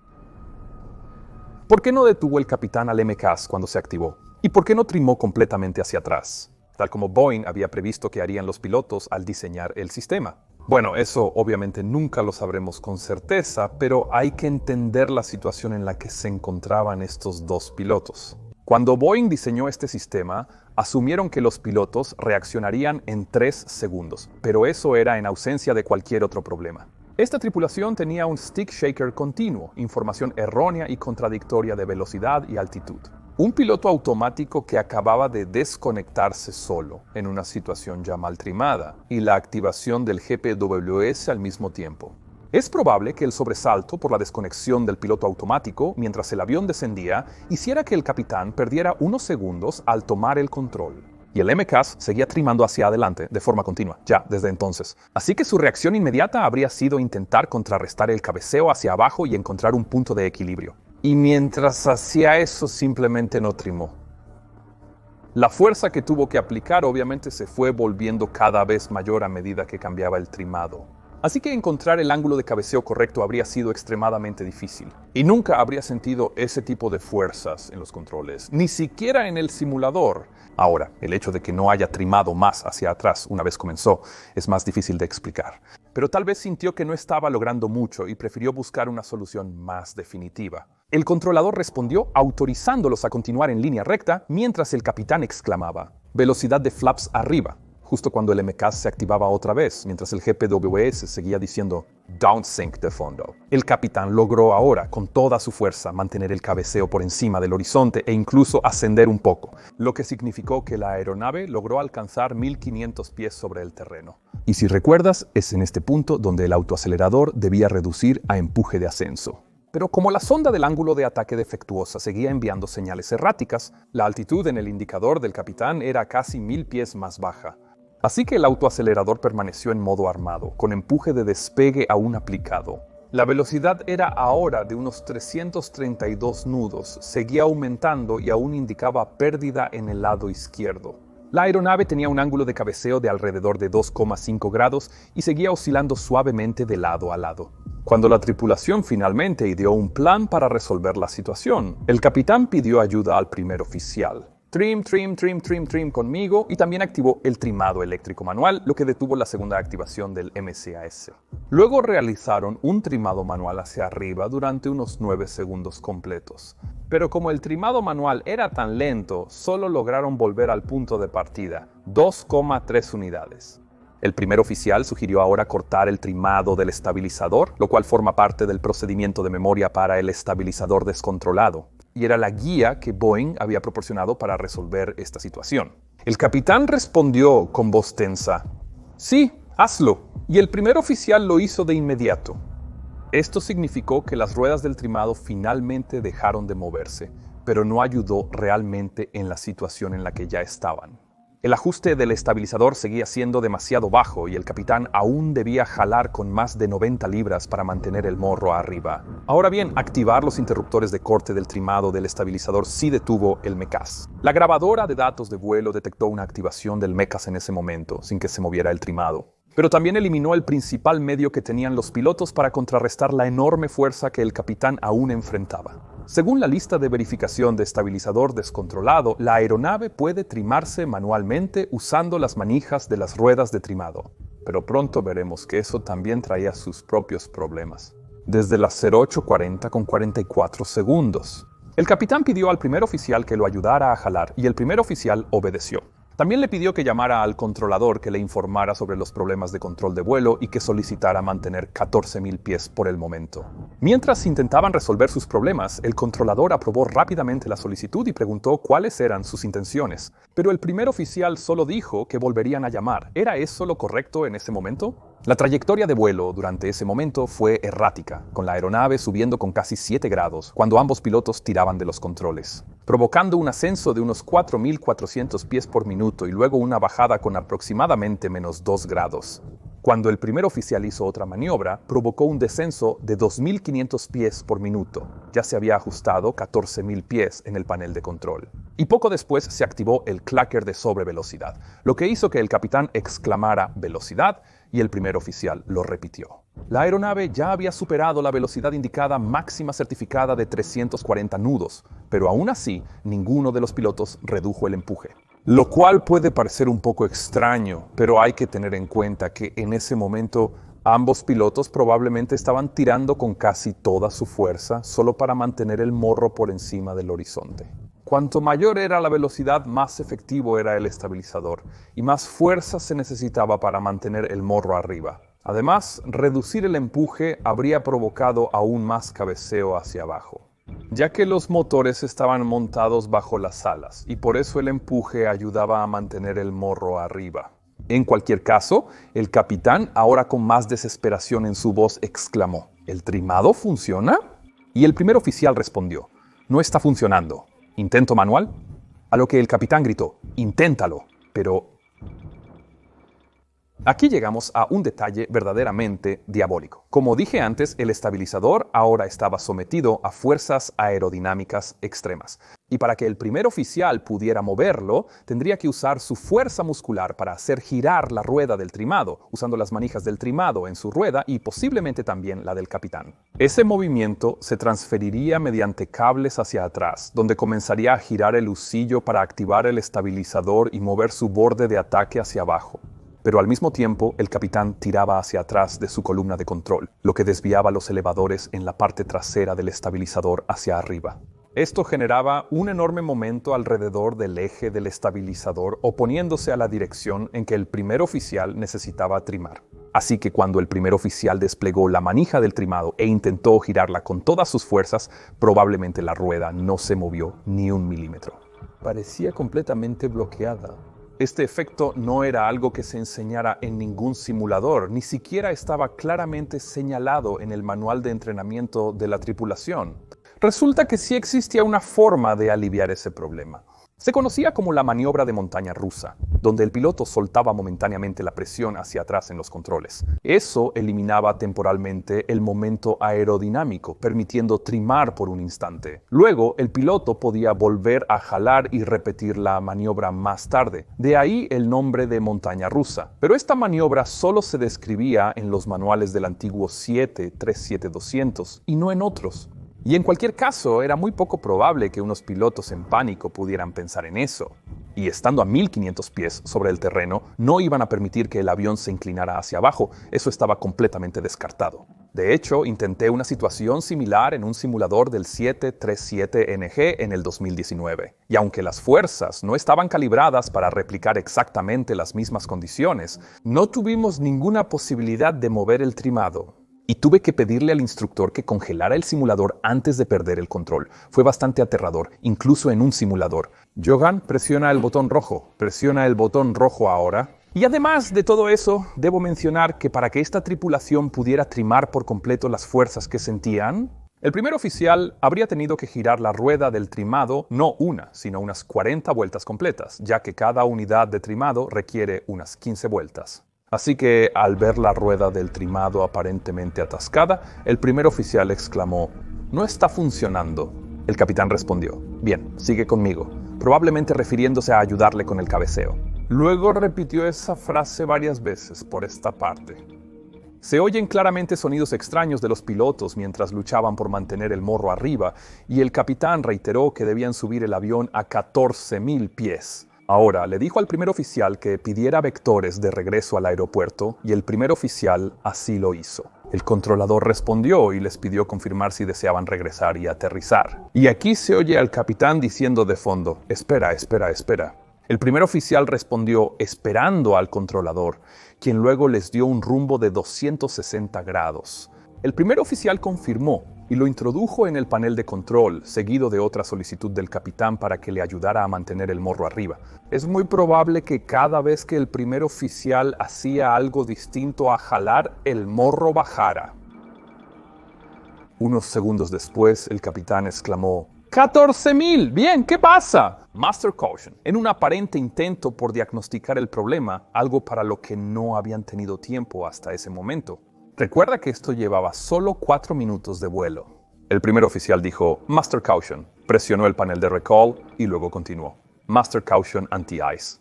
¿por qué no detuvo el capitán al MCAS cuando se activó? ¿Y por qué no trimó completamente hacia atrás, tal como Boeing había previsto que harían los pilotos al diseñar el sistema? Bueno, eso obviamente nunca lo sabremos con certeza, pero hay que entender la situación en la que se encontraban estos dos pilotos. Cuando Boeing diseñó este sistema, asumieron que los pilotos reaccionarían en 3 segundos, pero eso era en ausencia de cualquier otro problema. Esta tripulación tenía un stick shaker continuo, información errónea y contradictoria de velocidad y altitud. Un piloto automático que acababa de desconectarse solo en una situación ya mal trimada y la activación del GPWS al mismo tiempo. Es probable que el sobresalto por la desconexión del piloto automático mientras el avión descendía hiciera que el capitán perdiera unos segundos al tomar el control. Y el MCAS seguía trimando hacia adelante de forma continua, ya desde entonces. Así que su reacción inmediata habría sido intentar contrarrestar el cabeceo hacia abajo y encontrar un punto de equilibrio. Y mientras hacía eso, simplemente no trimó. La fuerza que tuvo que aplicar obviamente se fue volviendo cada vez mayor a medida que cambiaba el trimado. Así que encontrar el ángulo de cabeceo correcto habría sido extremadamente difícil. Y nunca habría sentido ese tipo de fuerzas en los controles, ni siquiera en el simulador. Ahora, el hecho de que no haya trimado más hacia atrás una vez comenzó es más difícil de explicar. Pero tal vez sintió que no estaba logrando mucho y prefirió buscar una solución más definitiva. El controlador respondió autorizándolos a continuar en línea recta mientras el capitán exclamaba: «Velocidad de flaps arriba», justo cuando el MCAS se activaba otra vez, mientras el GPWS seguía diciendo «downsync de fondo». El capitán logró ahora, con toda su fuerza, mantener el cabeceo por encima del horizonte e incluso ascender un poco, lo que significó que la aeronave logró alcanzar 1500 pies sobre el terreno. Y si recuerdas, es en este punto donde el autoacelerador debía reducir a empuje de ascenso. Pero como la sonda del ángulo de ataque defectuosa seguía enviando señales erráticas, la altitud en el indicador del capitán era casi 1000 pies más baja. Así que el autoacelerador permaneció en modo armado, con empuje de despegue aún aplicado. La velocidad era ahora de unos 332 nudos, seguía aumentando y aún indicaba pérdida en el lado izquierdo. La aeronave tenía un ángulo de cabeceo de alrededor de 2,5 grados y seguía oscilando suavemente de lado a lado. Cuando la tripulación finalmente ideó un plan para resolver la situación, el capitán pidió ayuda al primer oficial. Trim conmigo, y también activó el trimado eléctrico manual, lo que detuvo la segunda activación del MCAS. Luego realizaron un trimado manual hacia arriba durante unos 9 segundos completos. Pero como el trimado manual era tan lento, solo lograron volver al punto de partida, 2,3 unidades. El primer oficial sugirió ahora cortar el trimado del estabilizador, lo cual forma parte del procedimiento de memoria para el estabilizador descontrolado. Y era la guía que Boeing había proporcionado para resolver esta situación. El capitán respondió con voz tensa: «Sí, hazlo». Y el primer oficial lo hizo de inmediato. Esto significó que las ruedas del trimado finalmente dejaron de moverse, pero no ayudó realmente en la situación en la que ya estaban. El ajuste del estabilizador seguía siendo demasiado bajo y el capitán aún debía jalar con más de 90 libras para mantener el morro arriba. Ahora bien, activar los interruptores de corte del trimado del estabilizador sí detuvo el MCAS. La grabadora de datos de vuelo detectó una activación del MCAS en ese momento, sin que se moviera el trimado. Pero también eliminó el principal medio que tenían los pilotos para contrarrestar la enorme fuerza que el capitán aún enfrentaba. Según la lista de verificación de estabilizador descontrolado, la aeronave puede trimarse manualmente usando las manijas de las ruedas de trimado. Pero pronto veremos que eso también traía sus propios problemas. desde las 08:40 con 44 segundos. El capitán pidió al primer oficial que lo ayudara a jalar y el primer oficial obedeció. También le pidió que llamara al controlador que le informara sobre los problemas de control de vuelo y que solicitara mantener 14.000 pies por el momento. Mientras intentaban resolver sus problemas, el controlador aprobó rápidamente la solicitud y preguntó cuáles eran sus intenciones. Pero el primer oficial solo dijo que volverían a llamar. ¿Era eso lo correcto en ese momento? La trayectoria de vuelo durante ese momento fue errática, con la aeronave subiendo con casi 7 grados cuando ambos pilotos tiraban de los controles, provocando un ascenso de unos 4.400 pies por minuto y luego una bajada con aproximadamente menos 2 grados. Cuando el primer oficial hizo otra maniobra, provocó un descenso de 2.500 pies por minuto. Ya se había ajustado 14.000 pies en el panel de control. Y poco después se activó el clacker de sobrevelocidad, lo que hizo que el capitán exclamara «velocidad» y el primer oficial lo repitió. La aeronave ya había superado la velocidad indicada máxima certificada de 340 nudos, pero aún así ninguno de los pilotos redujo el empuje. Lo cual puede parecer un poco extraño, pero hay que tener en cuenta que en ese momento ambos pilotos probablemente estaban tirando con casi toda su fuerza solo para mantener el morro por encima del horizonte. Cuanto mayor era la velocidad, más efectivo era el estabilizador y más fuerza se necesitaba para mantener el morro arriba. Además, reducir el empuje habría provocado aún más cabeceo hacia abajo, ya que los motores estaban montados bajo las alas y por eso el empuje ayudaba a mantener el morro arriba. En cualquier caso, el capitán, ahora con más desesperación en su voz, exclamó: ¿El trimado funciona? Y el primer oficial respondió: no está funcionando. ¿Intento manual? A lo que el capitán gritó: inténtalo, pero... Aquí llegamos a un detalle verdaderamente diabólico. Como dije antes, el estabilizador ahora estaba sometido a fuerzas aerodinámicas extremas. Y para que el primer oficial pudiera moverlo, tendría que usar su fuerza muscular para hacer girar la rueda del trimado, usando las manijas del trimado en su rueda y posiblemente también la del capitán. Ese movimiento se transferiría mediante cables hacia atrás, donde comenzaría a girar el husillo para activar el estabilizador y mover su borde de ataque hacia abajo. Pero al mismo tiempo, el capitán tiraba hacia atrás de su columna de control, lo que desviaba los elevadores en la parte trasera del estabilizador hacia arriba. Esto generaba un enorme momento alrededor del eje del estabilizador, oponiéndose a la dirección en que el primer oficial necesitaba trimar. Así que cuando el primer oficial desplegó la manija del trimado e intentó girarla con todas sus fuerzas, probablemente la rueda no se movió ni un milímetro. Parecía completamente bloqueada. Este efecto no era algo que se enseñara en ningún simulador, ni siquiera estaba claramente señalado en el manual de entrenamiento de la tripulación. Resulta que sí existía una forma de aliviar ese problema. Se conocía como la maniobra de montaña rusa, donde el piloto soltaba momentáneamente la presión hacia atrás en los controles. Eso eliminaba temporalmente el momento aerodinámico, permitiendo trimar por un instante. Luego, el piloto podía volver a jalar y repetir la maniobra más tarde. De ahí el nombre de montaña rusa. Pero esta maniobra solo se describía en los manuales del antiguo 737-200 y no en otros. Y en cualquier caso, era muy poco probable que unos pilotos en pánico pudieran pensar en eso. Y estando a 1.500 pies sobre el terreno, no iban a permitir que el avión se inclinara hacia abajo. Eso estaba completamente descartado. De hecho, intenté una situación similar en un simulador del 737NG en el 2019. Y aunque las fuerzas no estaban calibradas para replicar exactamente las mismas condiciones, no tuvimos ninguna posibilidad de mover el trimado. Y tuve que pedirle al instructor que congelara el simulador antes de perder el control. Fue bastante aterrador, incluso en un simulador. Johan, presiona el botón rojo. Presiona el botón rojo ahora. Y además de todo eso, debo mencionar que para que esta tripulación pudiera trimar por completo las fuerzas que sentían, el primer oficial habría tenido que girar la rueda del trimado no una, sino unas 40 vueltas completas, ya que cada unidad de trimado requiere unas 15 vueltas. Así que, al ver la rueda del trimado aparentemente atascada, el primer oficial exclamó: «No está funcionando». El capitán respondió: «Bien, sigue conmigo», probablemente refiriéndose a ayudarle con el cabeceo. Luego repitió esa frase varias veces por esta parte. Se oyen claramente sonidos extraños de los pilotos mientras luchaban por mantener el morro arriba, y el capitán reiteró que debían subir el avión a 14.000 pies. Ahora, le dijo al primer oficial que pidiera vectores de regreso al aeropuerto y el primer oficial así lo hizo. El controlador respondió y les pidió confirmar si deseaban regresar y aterrizar. Y aquí se oye al capitán diciendo de fondo, espera, espera, espera. El primer oficial respondió esperando al controlador, quien luego les dio un rumbo de 260 grados. El primer oficial confirmó y lo introdujo en el panel de control, seguido de otra solicitud del capitán para que le ayudara a mantener el morro arriba. Es muy probable que cada vez que el primer oficial hacía algo distinto a jalar, el morro bajara. Unos segundos después, el capitán exclamó, ¡14,000! ¡Bien! ¿Qué pasa? Master Caution, en un aparente intento por diagnosticar el problema, algo para lo que no habían tenido tiempo hasta ese momento. Recuerda que esto llevaba solo 4 minutos de vuelo. El primer oficial dijo, Master Caution, presionó el panel de recall y luego continuó, Master Caution Anti-Ice.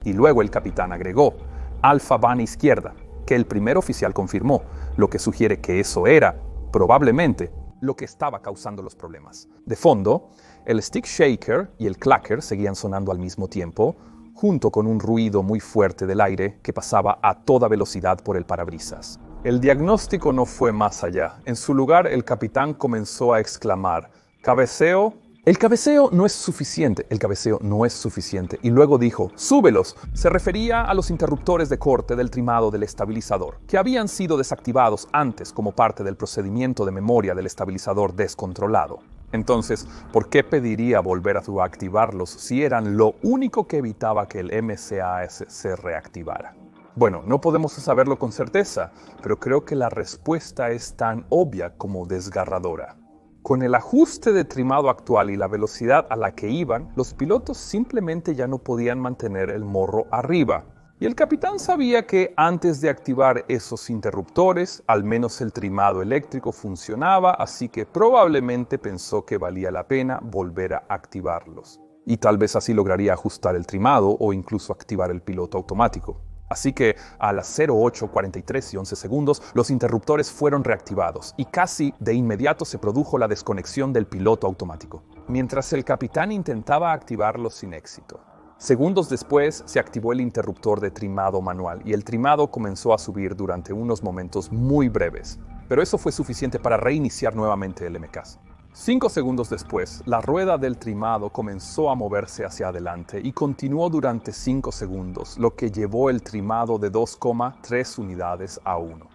Y luego el capitán agregó, Alpha van izquierda, que el primer oficial confirmó, lo que sugiere que eso era, probablemente, lo que estaba causando los problemas. De fondo, el stick shaker y el clacker seguían sonando al mismo tiempo, junto con un ruido muy fuerte del aire que pasaba a toda velocidad por el parabrisas. El diagnóstico no fue más allá. En su lugar, el capitán comenzó a exclamar, «¡Cabeceo!». El cabeceo no es suficiente, el cabeceo no es suficiente. Y luego dijo, «¡Súbelos!». Se refería a los interruptores de corte del trimado del estabilizador, que habían sido desactivados antes como parte del procedimiento de memoria del estabilizador descontrolado. Entonces, ¿por qué pediría volver a activarlos si eran lo único que evitaba que el MCAS se reactivara? Bueno, no podemos saberlo con certeza, pero creo que la respuesta es tan obvia como desgarradora. Con el ajuste de trimado actual y la velocidad a la que iban, los pilotos simplemente ya no podían mantener el morro arriba. Y el capitán sabía que antes de activar esos interruptores, al menos el trimado eléctrico funcionaba, así que probablemente pensó que valía la pena volver a activarlos. Y tal vez así lograría ajustar el trimado o incluso activar el piloto automático. Así que a las 08:43 y 11 segundos, los interruptores fueron reactivados y casi de inmediato se produjo la desconexión del piloto automático, mientras el capitán intentaba activarlos sin éxito. Segundos después, se activó el interruptor de trimado manual y el trimado comenzó a subir durante unos momentos muy breves, pero eso fue suficiente para reiniciar nuevamente el MCAS. 5 segundos después, la rueda del trimado comenzó a moverse hacia adelante y continuó durante 5 segundos, lo que llevó el trimado de 2,3 unidades a 1.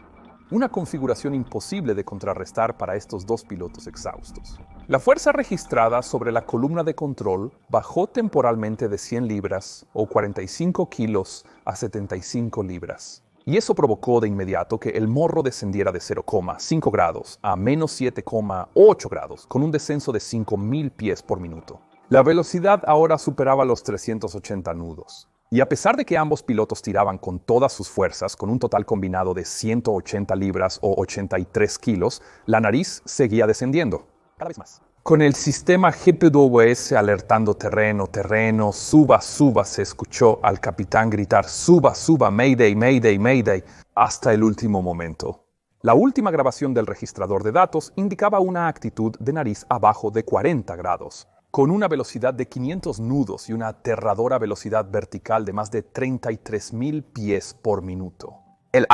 Una configuración imposible de contrarrestar para estos dos pilotos exhaustos. La fuerza registrada sobre la columna de control bajó temporalmente de 100 libras o 45 kilos a 75 libras. Y eso provocó de inmediato que el morro descendiera de 0,5 grados a menos 7,8 grados, con un descenso de 5,000 pies por minuto. La velocidad ahora superaba los 380 nudos. Y a pesar de que ambos pilotos tiraban con todas sus fuerzas, con un total combinado de 180 libras o 83 kilos, la nariz seguía descendiendo, cada vez más. Con el sistema GPWS alertando terreno, suba, se escuchó al capitán gritar suba, mayday, mayday, mayday, hasta el último momento. La última grabación del registrador de datos indicaba una actitud de nariz abajo de 40 grados, con una velocidad de 500 nudos y una aterradora velocidad vertical de más de 33,000 pies por minuto. El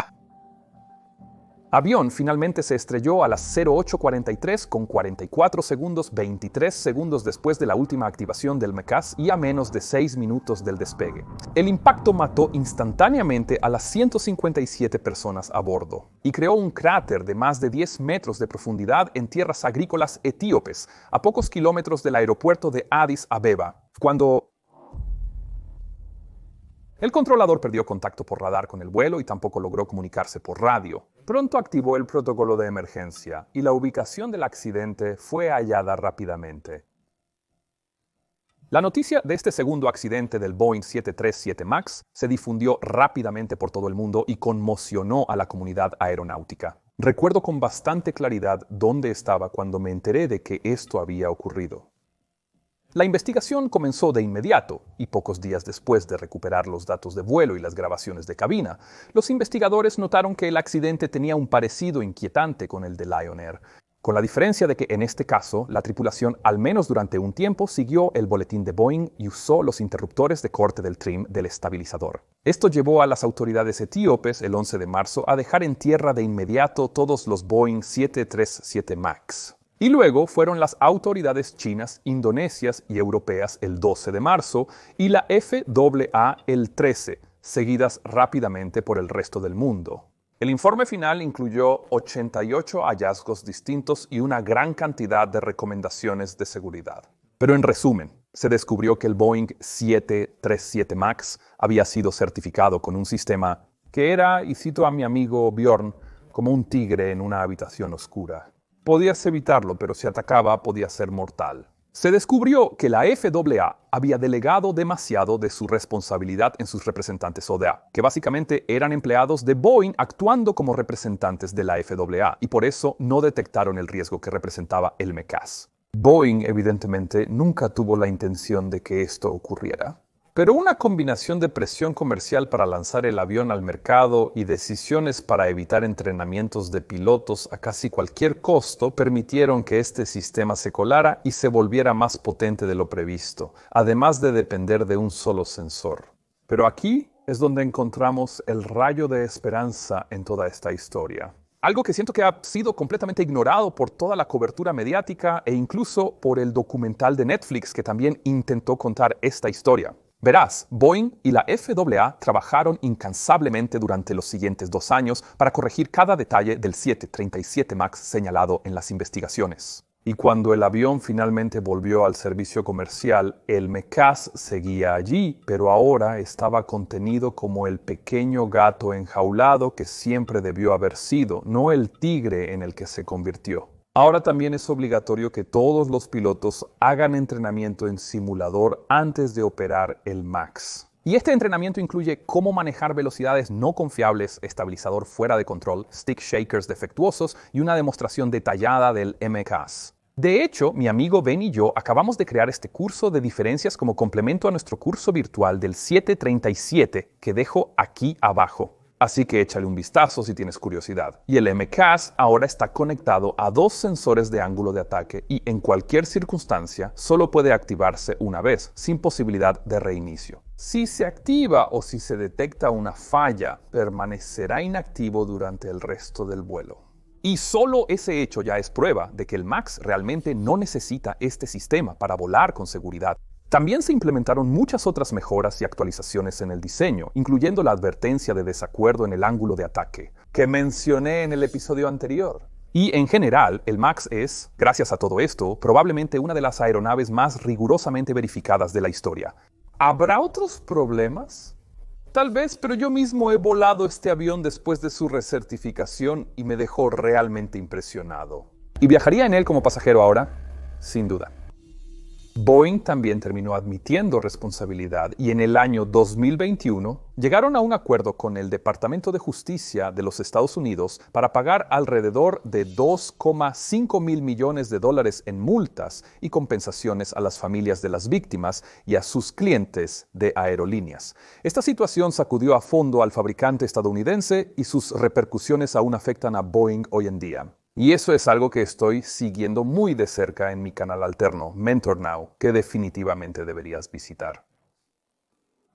avión finalmente se estrelló a las 08:43 con 44 segundos, 23 segundos después de la última activación del MCAS y a menos de 6 minutos del despegue. El impacto mató instantáneamente a las 157 personas a bordo y creó un cráter de más de 10 metros de profundidad en tierras agrícolas etíopes, a pocos kilómetros del aeropuerto de Addis Abeba, cuando el controlador perdió contacto por radar con el vuelo y tampoco logró comunicarse por radio. Pronto activó el protocolo de emergencia y la ubicación del accidente fue hallada rápidamente. La noticia de este segundo accidente del Boeing 737 MAX se difundió rápidamente por todo el mundo y conmocionó a la comunidad aeronáutica. Recuerdo con bastante claridad dónde estaba cuando me enteré de que esto había ocurrido. La investigación comenzó de inmediato, y pocos días después de recuperar los datos de vuelo y las grabaciones de cabina, los investigadores notaron que el accidente tenía un parecido inquietante con el de Lion Air. con la diferencia de que en este caso la tripulación al menos durante un tiempo siguió el boletín de Boeing y usó los interruptores de corte del trim del estabilizador. Esto llevó a las autoridades etíopes el 11 de marzo a dejar en tierra de inmediato todos los Boeing 737 MAX. Y luego fueron las autoridades chinas, indonesias y europeas el 12 de marzo y la FAA el 13, seguidas rápidamente por el resto del mundo. El informe final incluyó 88 hallazgos distintos y una gran cantidad de recomendaciones de seguridad. Pero en resumen, se descubrió que el Boeing 737 MAX había sido certificado con un sistema que era, y cito a mi amigo Bjorn, como un tigre en una habitación oscura. Podías evitarlo, pero si atacaba podía ser mortal. Se descubrió que la FAA había delegado demasiado de su responsabilidad en sus representantes ODA, que básicamente eran empleados de Boeing actuando como representantes de la FAA, y por eso no detectaron el riesgo que representaba el MECAS. Boeing, evidentemente, nunca tuvo la intención de que esto ocurriera. Pero una combinación de presión comercial para lanzar el avión al mercado y decisiones para evitar entrenamientos de pilotos a casi cualquier costo permitieron que este sistema se colara y se volviera más potente de lo previsto, además de depender de un solo sensor. Pero aquí es donde encontramos el rayo de esperanza en toda esta historia. Algo que siento que ha sido completamente ignorado por toda la cobertura mediática e incluso por el documental de Netflix que también intentó contar esta historia. Verás, Boeing y la FAA trabajaron incansablemente durante los siguientes 2 años para corregir cada detalle del 737 MAX señalado en las investigaciones. Y cuando el avión finalmente volvió al servicio comercial, el MECAS seguía allí, pero ahora estaba contenido como el pequeño gato enjaulado que siempre debió haber sido, no el tigre en el que se convirtió. Ahora también es obligatorio que todos los pilotos hagan entrenamiento en simulador antes de operar el MAX. Y este entrenamiento incluye cómo manejar velocidades no confiables, estabilizador fuera de control, stick shakers defectuosos y una demostración detallada del MECAS. De hecho, mi amigo Ben y yo acabamos de crear este curso de diferencias como complemento a nuestro curso virtual del 737 que dejo aquí abajo. Así que échale un vistazo si tienes curiosidad. Y el MECAS ahora está conectado a 2 sensores de ángulo de ataque y en cualquier circunstancia solo puede activarse una vez, sin posibilidad de reinicio. Si se activa o si se detecta una falla, permanecerá inactivo durante el resto del vuelo. Y solo ese hecho ya es prueba de que el MAX realmente no necesita este sistema para volar con seguridad. También se implementaron muchas otras mejoras y actualizaciones en el diseño, incluyendo la advertencia de desacuerdo en el ángulo de ataque, que mencioné en el episodio anterior. Y en general, el MAX es, gracias a todo esto, probablemente una de las aeronaves más rigurosamente verificadas de la historia. ¿Habrá otros problemas? Tal vez, pero yo mismo he volado este avión después de su recertificación y me dejó realmente impresionado. ¿Y viajaría en él como pasajero ahora? Sin duda. Boeing también terminó admitiendo responsabilidad y en el año 2021 llegaron a un acuerdo con el Departamento de Justicia de los Estados Unidos para pagar alrededor de $2,5 mil millones en multas y compensaciones a las familias de las víctimas y a sus clientes de aerolíneas. Esta situación sacudió a fondo al fabricante estadounidense y sus repercusiones aún afectan a Boeing hoy en día. Y eso es algo que estoy siguiendo muy de cerca en mi canal alterno, Mentor Now, que definitivamente deberías visitar.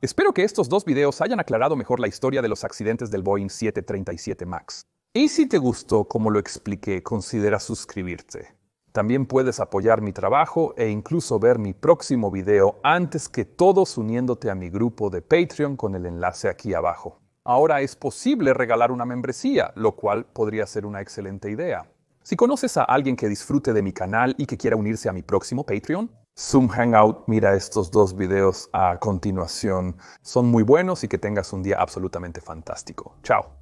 Espero que estos 2 videos hayan aclarado mejor la historia de los accidentes del Boeing 737 MAX. Y si te gustó como lo expliqué, considera suscribirte. También puedes apoyar mi trabajo e incluso ver mi próximo video antes que todos uniéndote a mi grupo de Patreon con el enlace aquí abajo. Ahora es posible regalar una membresía, lo cual podría ser una excelente idea. Si conoces a alguien que disfrute de mi canal y que quiera unirse a mi próximo Patreon, Zoom Hangout, mira estos 2 videos a continuación. Son muy buenos y que tengas un día absolutamente fantástico. Chao.